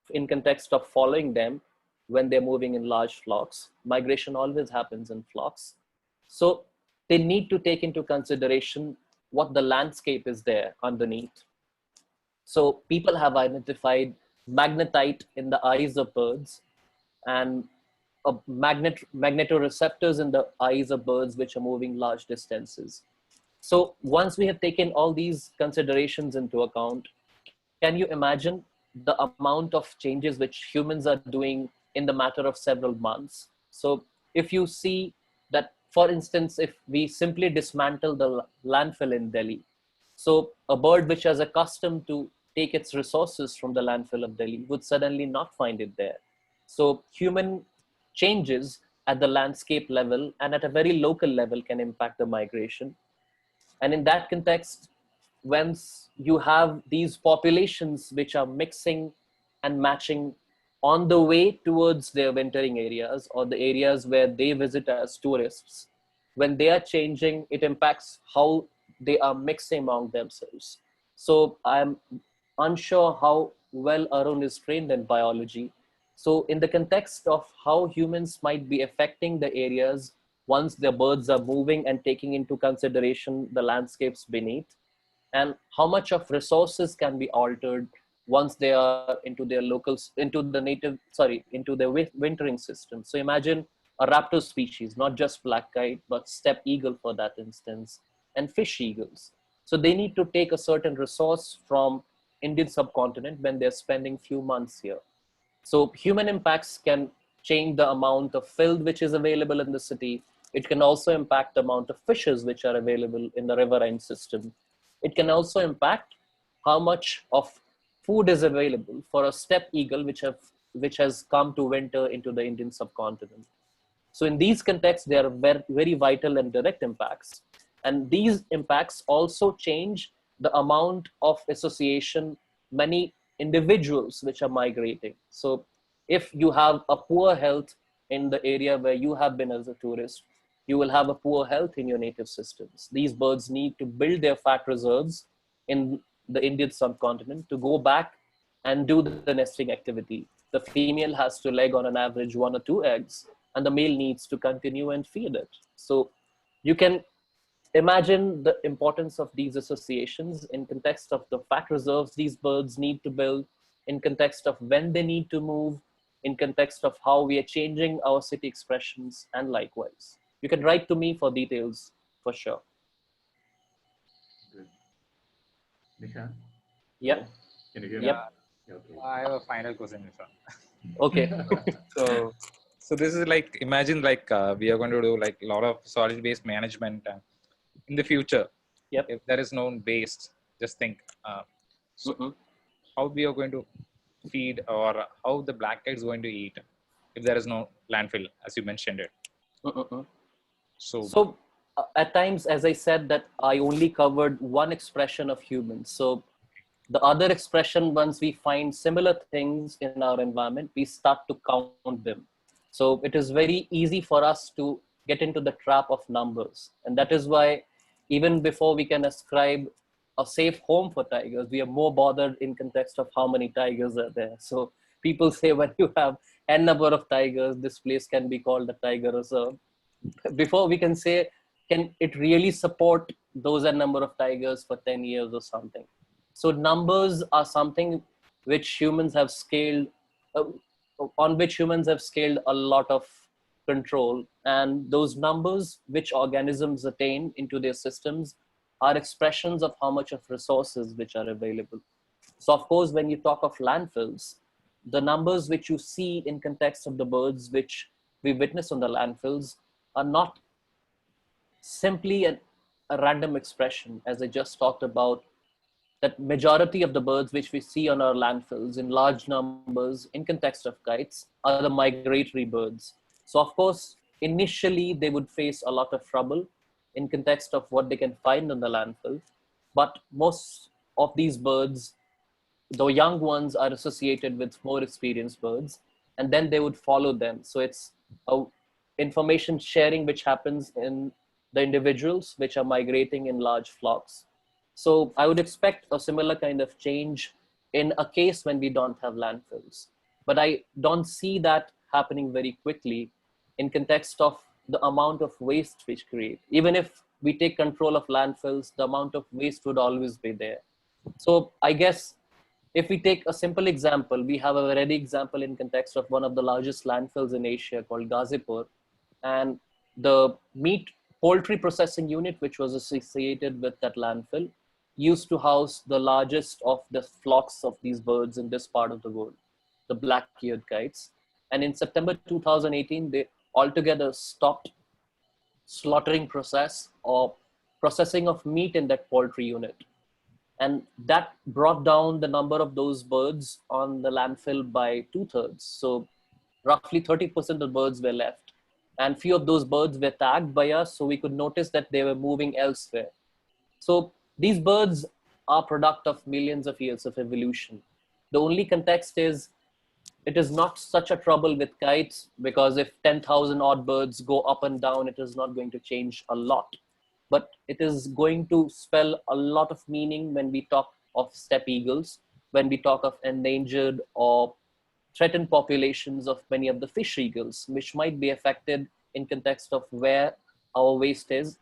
in context of following them, when they're moving in large flocks, migration always happens in flocks. So they need to take into consideration what the landscape is there underneath. So people have identified magnetite in the eyes of birds and magnetoreceptors in the eyes of birds which are moving large distances. So once we have taken all these considerations into account, can you imagine the amount of changes which humans are doing in the matter of several months? So if you see that, for instance, if we simply dismantle the landfill in Delhi, so a bird which is accustomed to take its resources from the landfill of Delhi would suddenly not find it there. So human changes at the landscape level and at a very local level can impact the migration. And in that context, once you have these populations which are mixing and matching on the way towards their wintering areas or the areas where they visit as tourists, when they are changing, it impacts how they are mixing among themselves. So I'm unsure how well Arun is trained in biology. So in the context of how humans might be affecting the areas once the birds are moving and taking into consideration the landscapes beneath, and how much of resources can be altered once they are into their locals, into the native, sorry, into their wintering system. So imagine a raptor species, not just black kite, but steppe eagle for that instance, and fish eagles. So they need to take a certain resource from Indian subcontinent when they're spending few months here. So human impacts can change the amount of fill which is available in the city. It can also impact the amount of fishes which are available in the riverine system. It can also impact how much of food is available for a steppe eagle which has come to winter into the Indian subcontinent. So in these contexts, there are very, very vital and direct impacts. And these impacts also change the amount of association many individuals which are migrating. So if you have a poor health in the area where you have been as a tourist, you will have a poor health in your native systems. These birds need to build their fat reserves in the Indian subcontinent to go back and do the nesting activity. The female has to leg on an average 1 or 2 eggs, and the male needs to continue and feed it. So you can imagine the importance of these associations in context of the fat reserves these birds need to build, in context of when they need to move, in context of how we are changing our city expressions, and likewise. You can write to me for details for sure. Good. Nishant? Yeah. Can you hear me? Yep. Yeah, okay. I have a final question, Nishant. Okay. So, So this is like, imagine like we are going to do like a lot of solid waste management in the future. Yep. If there is no waste, just think. So how we are going to feed, or how the black kite is going to eat if there is no landfill, as you mentioned it. So So at times, as I said, that I only covered one expression of humans. So the other expression, once we find similar things in our environment, we start to count them. So it is very easy for us to get into the trap of numbers. And that is why even before we can ascribe a safe home for tigers, we are more bothered in context of how many tigers are there. So people say when you have n number of tigers, this place can be called a tiger reserve. Before we can say, can it really support those n number of tigers for 10 years or something? So numbers are something which humans have scaled, uh, on which humans have scaled a lot of control. And those numbers which organisms attain into their systems are expressions of how much of resources which are available. So of course, when you talk of landfills, the numbers which you see in context of the birds which we witness on the landfills are not simply a random expression, as I just talked about, that majority of the birds which we see on our landfills in large numbers in context of kites are the migratory birds. So of course, initially they would face a lot of trouble in context of what they can find on the landfill. But most of these birds, the young ones, are associated with more experienced birds, and then they would follow them. So it's a information sharing which happens in the individuals which are migrating in large flocks. So I would expect a similar kind of change in a case when we don't have landfills. But I don't see that happening very quickly in context of the amount of waste which create. Even if we take control of landfills, the amount of waste would always be there. So I guess if we take a simple example, we have a ready example in context of one of the largest landfills in Asia called Gazipur, and the meat poultry processing unit, which was associated with that landfill, used to house the largest of the flocks of these birds in this part of the world, the black-eared kites. And in September 2018, they altogether stopped slaughtering process or processing of meat in that poultry unit. And that brought down the number of those birds on the landfill by 2/3. So roughly 30% of birds were left. And few of those birds were tagged by us, so we could notice that they were moving elsewhere. So these birds are product of millions of years of evolution. The only context is it is not such a trouble with kites, because if 10,000 odd birds go up and down, it is not going to change a lot. But it is going to spell a lot of meaning when we talk of steppe eagles, when we talk of endangered or threatened populations of many of the fish eagles, which might be affected in context of where our waste is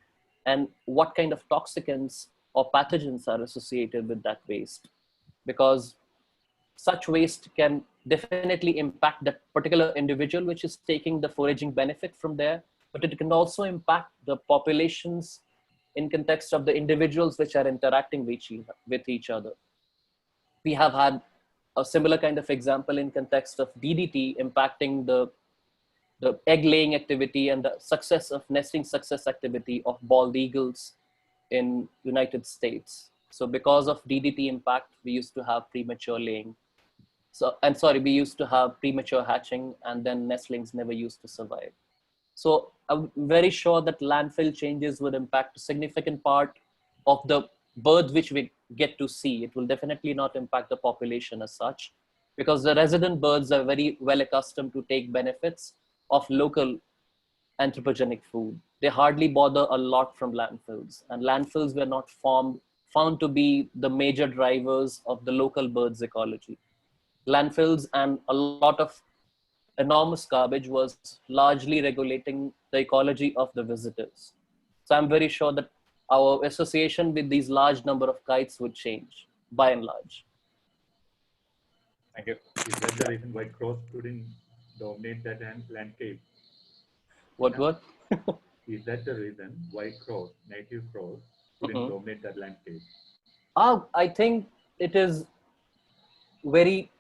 and what kind of toxicants or pathogens are associated with that waste. Because such waste can definitely impact that particular individual which is taking the foraging benefit from there, but it can also impact the populations in context of the individuals which are interacting with each other. We have had a similar kind of example in context of DDT impacting the egg laying activity and the success of nesting success activity of bald eagles in United States. So because of DDT impact, we used to have premature laying. We used to have premature hatching, and then nestlings never used to survive. So I'm very sure that landfill changes would impact a significant part of the birds which we get to see. It will definitely not impact the population as such, because the resident birds are very well accustomed to take benefits of local anthropogenic food. They hardly bother a lot from landfills, and landfills were not found to be the major drivers of the local birds ecology. Landfills and a lot of enormous garbage was largely regulating the ecology of the visitors. So I'm very sure that our association with these large number of kites would change by and large. thank you. Is that the reason why crows couldn't dominate that landscape? What? Is that the reason why crows, native crows, couldn't dominate that landscape? I think it is very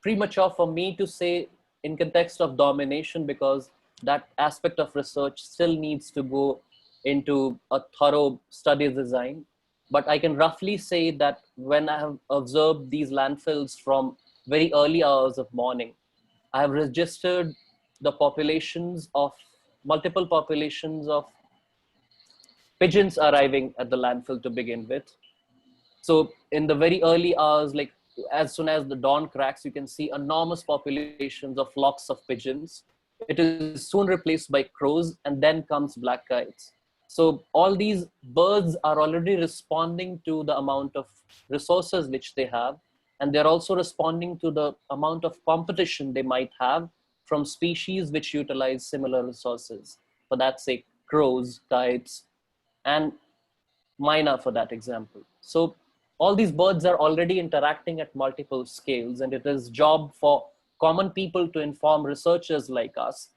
premature for me to say in context of domination, because that aspect of research still needs to go into a thorough study design. But I can roughly say that when I have observed these landfills from very early hours of morning, I have registered the populations of multiple populations of pigeons arriving at the landfill to begin with. So in the very early hours, like as soon as the dawn cracks, you can see enormous populations of flocks of pigeons. It is soon replaced by crows, and then comes black kites. So all these birds are already responding to the amount of resources which they have, and they're also responding to the amount of competition they might have from species which utilize similar resources. For that sake, crows, kites, and myna for that example. So all these birds are already interacting at multiple scales, and it is job for common people to inform researchers like us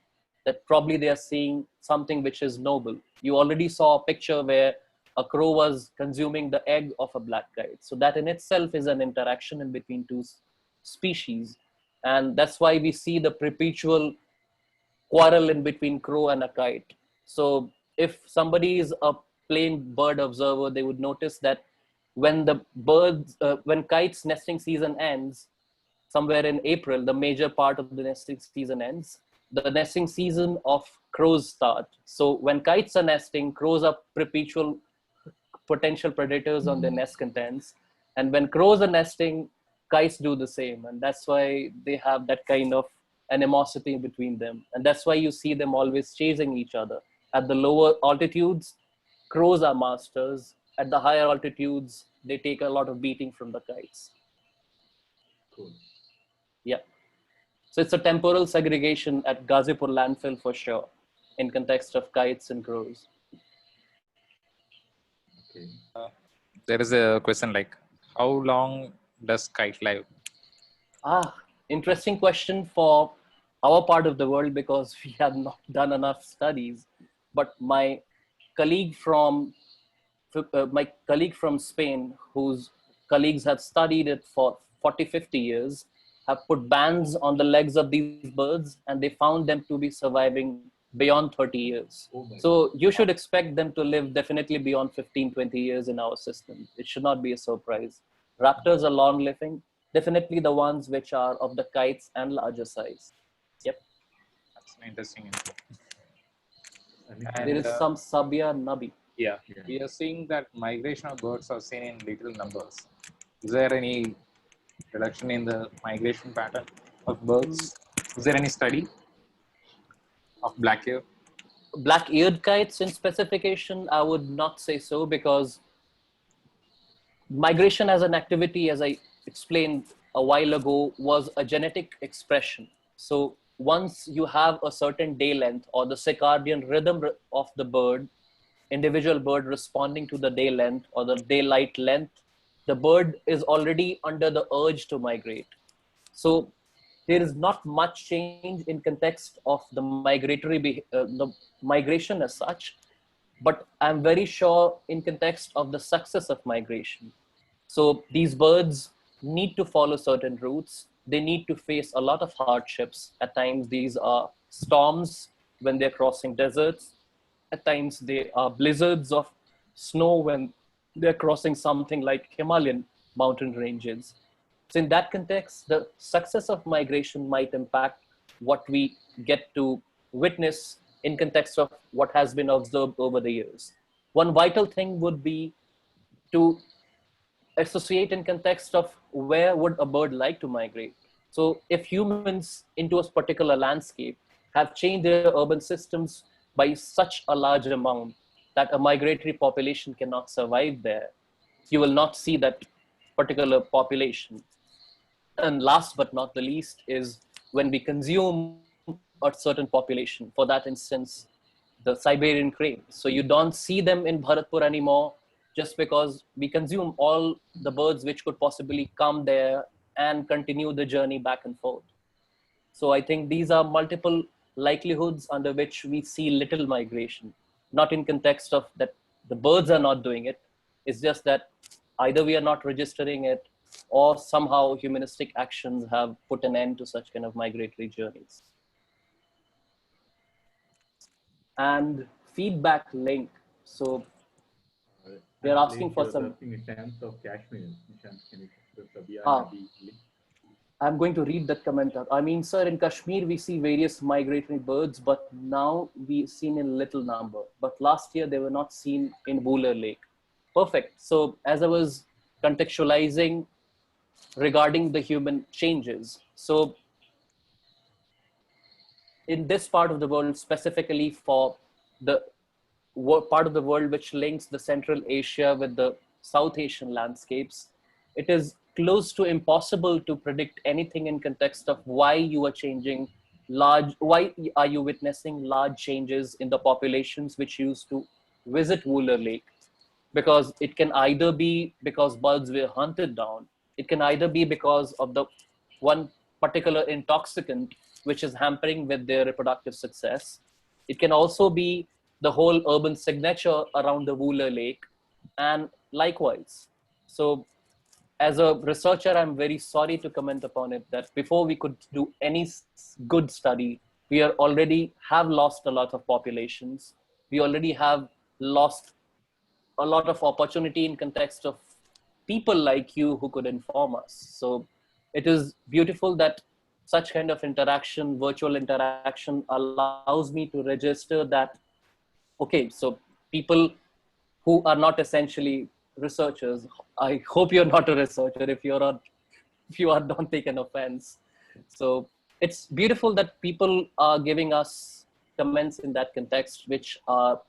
that probably they are seeing something which is noble. You already saw a picture where a crow was consuming the egg of a black kite. So that in itself is an interaction in between two species. And that's why we see the perpetual quarrel in between crow and a kite. So if somebody is a plain bird observer, they would notice that when the when kites nesting season ends, somewhere in April, the major part of the nesting season ends, the nesting season of crows start. So when kites are nesting, crows are perpetual potential predators on their nest contents. And when crows are nesting, kites do the same. And that's why they have that kind of animosity between them. And that's why you see them always chasing each other. At the lower altitudes, crows are masters. At the higher altitudes, they take a lot of beating from the kites. Cool. Yeah. So it's a temporal segregation at Ghazipur landfill for sure, in context of kites and crows. Okay. There is a question like, how long does kite live? Interesting question for our part of the world, because we have not done enough studies. But my colleague from Spain, whose colleagues have studied it for 40, 50 years, have put bands on the legs of these birds, and they found them to be surviving beyond 30 years. So you should expect them to live definitely beyond 15, 20 years in our system. It should not be a surprise. Raptors are long living, definitely the ones which are of the kites and larger size. Yep. That's an interesting info. There is some Sabia Nabi. Yeah, we are seeing that migration of birds are seen in little numbers. Is there any reduction in the migration pattern of birds? Is there any study of black ear? Black-eared kites in specification, I would not say so, because migration as an activity, as I explained a while ago, was a genetic expression. So once you have a certain day length or the circadian rhythm of the bird, individual bird responding to the day length or the daylight length, the bird is already under the urge to migrate. So there is not much change in context of the the migration as such, but I'm very sure in context of the success of migration. So these birds need to follow certain routes. They need to face a lot of hardships. At times, these are storms when they're crossing deserts. At times, they are blizzards of snow when they're crossing something like Himalayan mountain ranges. So in that context, the success of migration might impact what we get to witness in context of what has been observed over the years. One vital thing would be to associate in context of where would a bird like to migrate. So if humans into a particular landscape have changed their urban systems by such a large amount that a migratory population cannot survive there, you will not see that particular population. And last but not the least is when we consume a certain population, for that instance, the Siberian crane. So you don't see them in Bharatpur anymore just because we consume all the birds which could possibly come there and continue the journey back and forth. So I think these are multiple likelihoods under which we see little migration, not in context of that the birds are not doing it. It's just that either we are not registering it or somehow humanistic actions have put an end to such kind of migratory journeys. And feedback link. So they're Actually, asking he for was some. asking in terms of Kashmir. Nishant, can you just Ah, Nadi link? I'm going to read that comment out. I mean, sir, in Kashmir, we see various migratory birds, but now we've seen in little number. But last year, they were not seen in Wooler Lake. Perfect. So as I was contextualizing regarding the human changes. So in this part of the world, specifically for the part of the world which links the Central Asia with the South Asian landscapes, it is close to impossible to predict anything in context of why you are changing why are you witnessing large changes in the populations which used to visit Wooler Lake. Because it can either be because birds were hunted down, it can either be because of the one particular intoxicant which is hampering with their reproductive success. It can also be the whole urban signature around the Wooler Lake, and likewise. So as a researcher, I'm very sorry to comment upon it that before we could do any good study, we are already have lost a lot of populations. We already have lost a lot of opportunity in context of people like you who could inform us. So it is beautiful that such kind of interaction, virtual interaction, allows me to register that, okay, so people who are not essentially researchers, I hope you're not a researcher if you're not, if you are, don't take an offense. So it's beautiful that people are giving us comments in that context, which are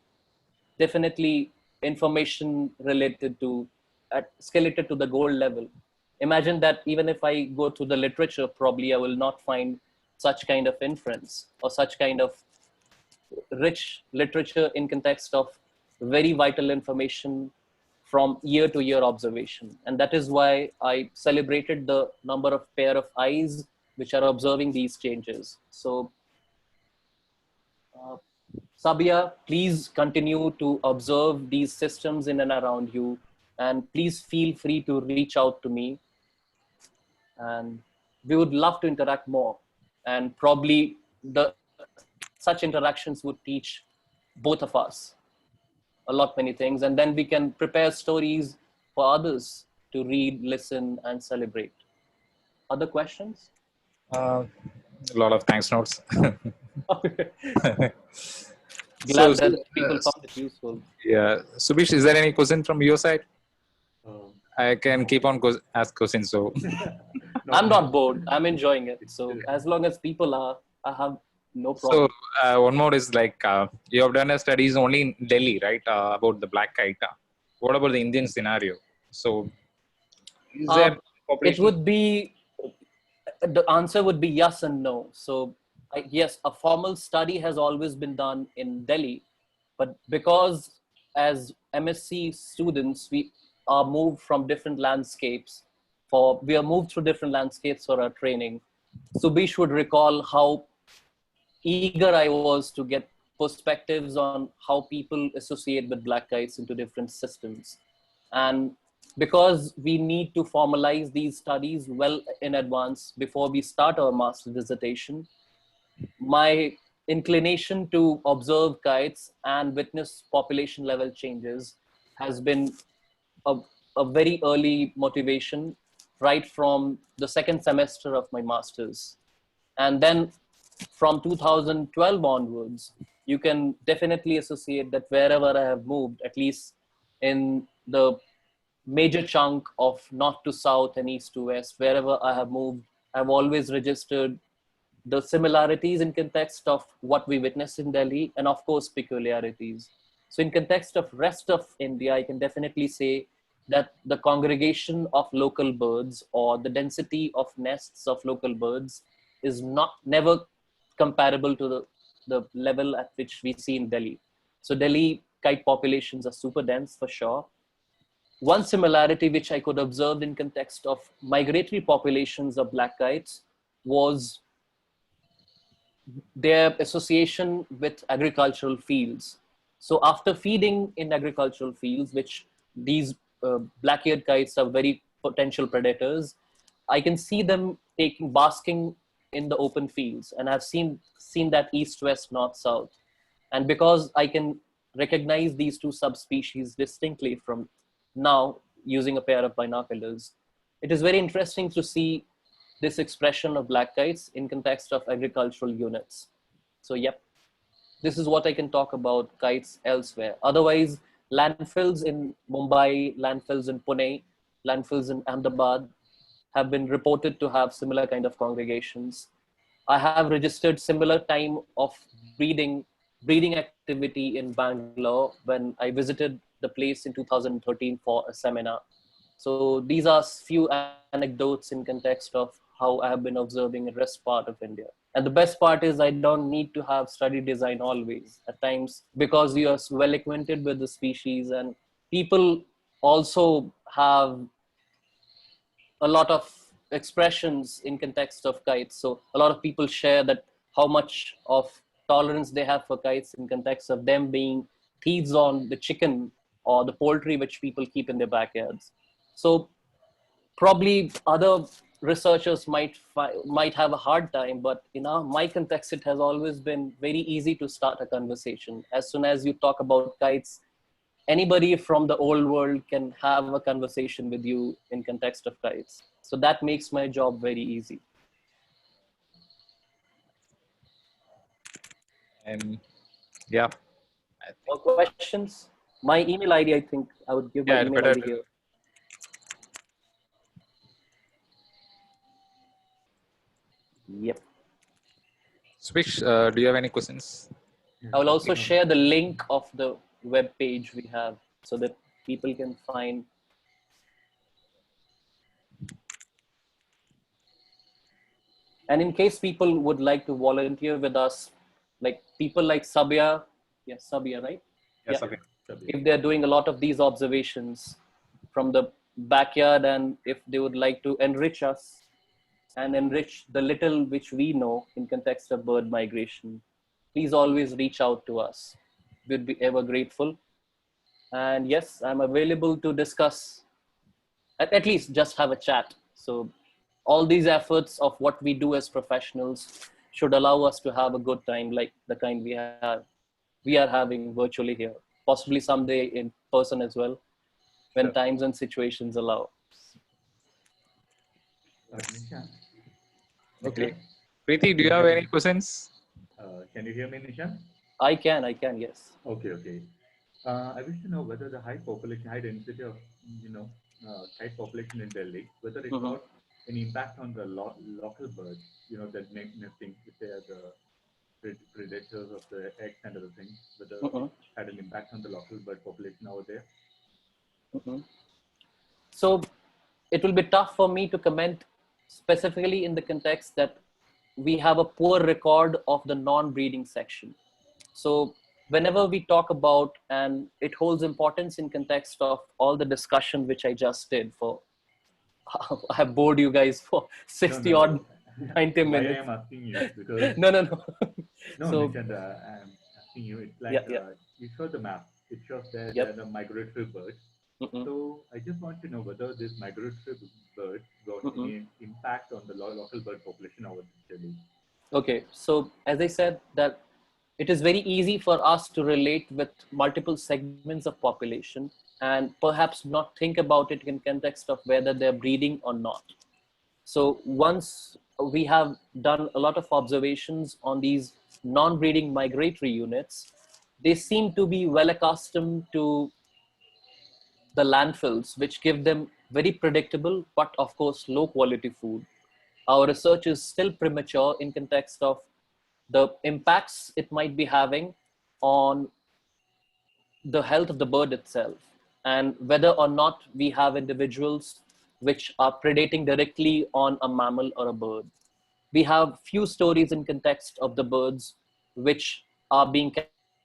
definitely information related to escalated to the gold level. Imagine that even if I go to the literature, probably I will not find such kind of inference or such kind of rich literature in context of very vital information from year to year observation. And that is why I celebrated the number of pair of eyes which are observing these changes. So uh, Sabia, please continue to observe these systems in and around you, and please feel free to reach out to me. And we would love to interact more. And probably such interactions would teach both of us a lot many things, and then we can prepare stories for others to read, listen, and celebrate. Other questions? A lot of thanks notes. So, Glad that people found it useful. yeah, Subish, is there any question from your side? Um, I can keep on ask questions. So, I'm not bored. I'm enjoying it. So as long as people are, I have no problem. one more is like you have done a studies only in Delhi, right? About the black kite. What about the Indian scenario? So, is there It population? would be, the answer would be yes and no. So yes, a formal study has always been done in Delhi, but because as MSc students, we are moved from different landscapes we are moved through different landscapes for our training. Subish would recall how eager I was to get perspectives on how people associate with black kites into different systems. And because we need to formalize these studies well in advance before we start our master dissertation, my inclination to observe kites and witness population level changes has been a, a very early motivation right from the second semester of my master's. And then from 2012 onwards, you can definitely associate that wherever I have moved, at least in the major chunk of north to south and east to west, wherever I have moved, I've always registered the similarities in context of what we witness in Delhi, and of course peculiarities. So in context of rest of India, I can definitely say that the congregation of local birds or the density of nests of local birds is not never comparable to the level at which we see in Delhi. So Delhi kite populations are super dense for sure. One similarity which I could observe in context of migratory populations of black kites was their association with agricultural fields. So after feeding in agricultural fields, which these black-eared kites are very potential predators, I can see them basking in the open fields, and I've seen that east, west, north, south. And because I can recognize these two subspecies distinctly from now using a pair of binoculars, it is very interesting to see this expression of black kites in context of agricultural units. So, yep, this is what I can talk about kites elsewhere. Otherwise, landfills in Mumbai, landfills in Pune, landfills in Ahmedabad have been reported to have similar kind of congregations. I have registered similar time of breeding activity in Bangalore when I visited the place in 2013 for a seminar. So these are few anecdotes in context of how I have been observing the rest part of India. And the best part is I don't need to have study design always. At times, because you are well acquainted with the species, and people also have a lot of expressions in context of kites. So a lot of people share that how much of tolerance they have for kites in context of them being thieves on the chicken or the poultry which people keep in their backyards. So probably other researchers might have a hard time, but in my context, it has always been very easy to start a conversation. As soon as you talk about kites, anybody from the old world can have a conversation with you in context of kites. So that makes my job very easy. And yeah, I think, More questions? My email ID, I think I would give my yeah, email better ID to here. Yep. switch. Do you have any questions? Yeah, I will also okay. share the link of the web page we have so that people can find. And in case people would like to volunteer with us, like people like Sabia, yes, Sabia, right? Yes, Yeah. okay. If they're doing a lot of these observations from the backyard, and if they would like to enrich us and enrich the little which we know in context of bird migration, please always reach out to us. We'd be ever grateful. And yes, I'm available to discuss, at least just have a chat. So all these efforts of what we do as professionals should allow us to have a good time like the kind we are having virtually here, possibly someday in person as well, when Sure. times and situations allow. Nishant? Okay. Nishant? Preeti, do Can you you have hear any me? questions? Can you hear me, Nishant? I can, yes. Okay, okay. I wish to know whether the high population, high density of, you know, kite population in Delhi, whether it Mm-hmm. got any impact on the local birds, you know, that nesting, if they are the predators of the eggs and other things, whether it Mm-hmm. had an impact on the local bird population over there. Mm-hmm. So it will be tough for me to comment specifically in the context that we have a poor record of the non-breeding section. So whenever we talk about, and it holds importance in context of all the discussion which I just did for, I have bored you guys for No, 60 no, odd no. 90 Why I minutes. am asking you because No. no, So Nishant, I'm asking you. It's yeah, like yeah, you show the map. It shows that they're yep. the migratory birds. Mm-mm, So I just want to know whether this migratory birds got mm-mm. any impact on the local bird population over Delhi. Okay, so as I said that it is very easy for us to relate with multiple segments of population and perhaps not think about it in context of whether they're breeding or not. So once we have done a lot of observations on these non-breeding migratory units, they seem to be well accustomed to the landfills, which give them very predictable, but of course, low quality food. Our research is still premature in context of the impacts it might be having on the health of the bird itself, and whether or not we have individuals which are predating directly on a mammal or a bird. We have few stories in context of the birds which are being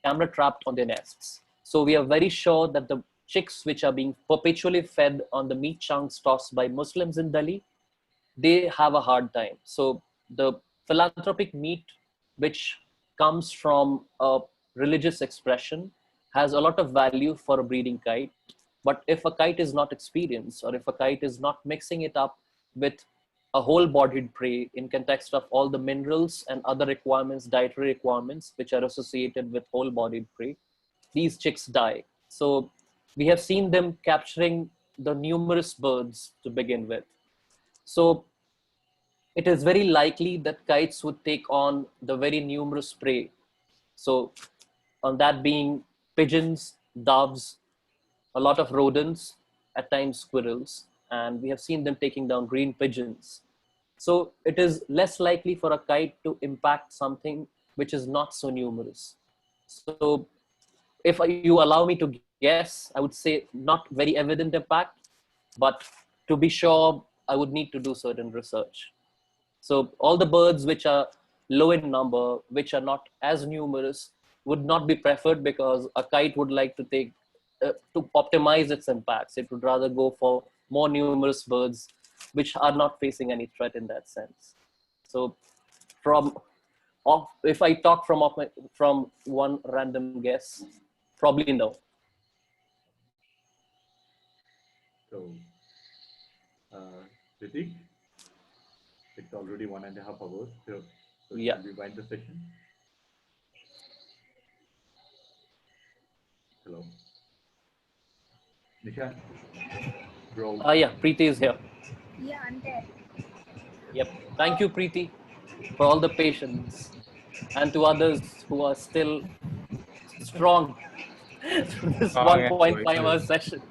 camera trapped on their nests. So we are very sure that the chicks which are being perpetually fed on the meat chunks tossed by Muslims in Delhi, they have a hard time. So the philanthropic meat, which comes from a religious expression, has a lot of value for a breeding kite. But if a kite is not experienced, or if a kite is not mixing it up with a whole-bodied prey in context of all the minerals and other requirements, dietary requirements, which are associated with whole-bodied prey, these chicks die. So we have seen them capturing the numerous birds to begin with. So it is very likely that kites would take on the very numerous prey. So on that being pigeons, doves, a lot of rodents, at times squirrels, and we have seen them taking down green pigeons. So it is less likely for a kite to impact something which is not so numerous. So if you allow me to guess, I would say not very evident impact, but to be sure, I would need to do certain research. So all the birds which are low in number, which are not as numerous, would not be preferred because a kite would like to take, to optimize its impacts. It would rather go for more numerous birds which are not facing any threat in that sense. So from if I talk from one random guess, probably no. So, Ritik, it's already 1.5 hours. So Yeah. shall we wind the session? Hello. Nishant, bro. Yeah, Preeti is here. Yeah, I'm there. Yep. Thank you, Preeti, for all the patience, and to others who are still strong through this Oh, yeah. 1.5-hour session.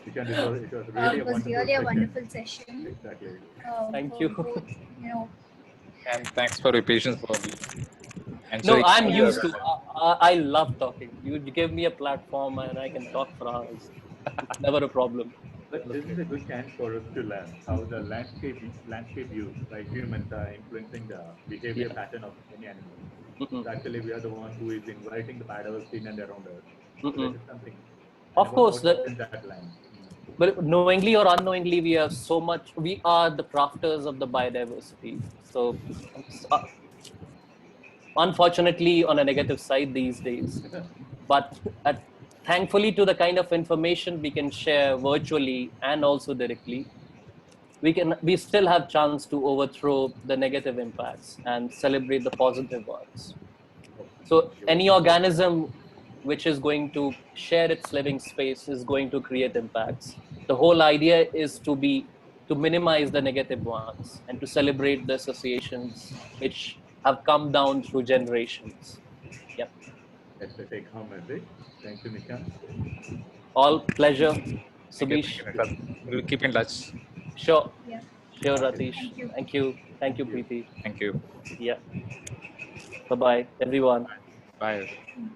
Nishant, it was really It a was wonderful really a session. wonderful session. Exactly. Thank For you. both, And thanks for your patience for No, answering I'm all the used to. I love talking. You give me a platform and I can talk for hours. It's never a problem. But this is a good chance for us to learn how the landscape use by humans are influencing the behavior Yeah. pattern of any animal. Mm-mm. So actually, we are the one who is inviting the paddles in and around us. So that Mm-mm. is something. And Of course, what's in that land? but knowingly or unknowingly, we are so much. We are the crafters of the biodiversity. So, uh, unfortunately, on a negative side these days, but thankfully to the kind of information we can share virtually and also directly, we still have chance to overthrow the negative impacts and celebrate the positive ones. So any organism which is going to share its living space is going to create impacts. The whole idea is to minimize the negative ones and to celebrate the associations which have come down through generations. Yep. That's the take home message. Thank you, Nishant. All pleasure, Thank you. Thank Subish. you, Nishant. We'll keep in touch. Sure. yeah. Sure, Okay. Ratish. Thank you. Thank you. Thank you, Thank you. Preeti. Thank you. Yeah. Bye-bye, everyone. Bye. Mm.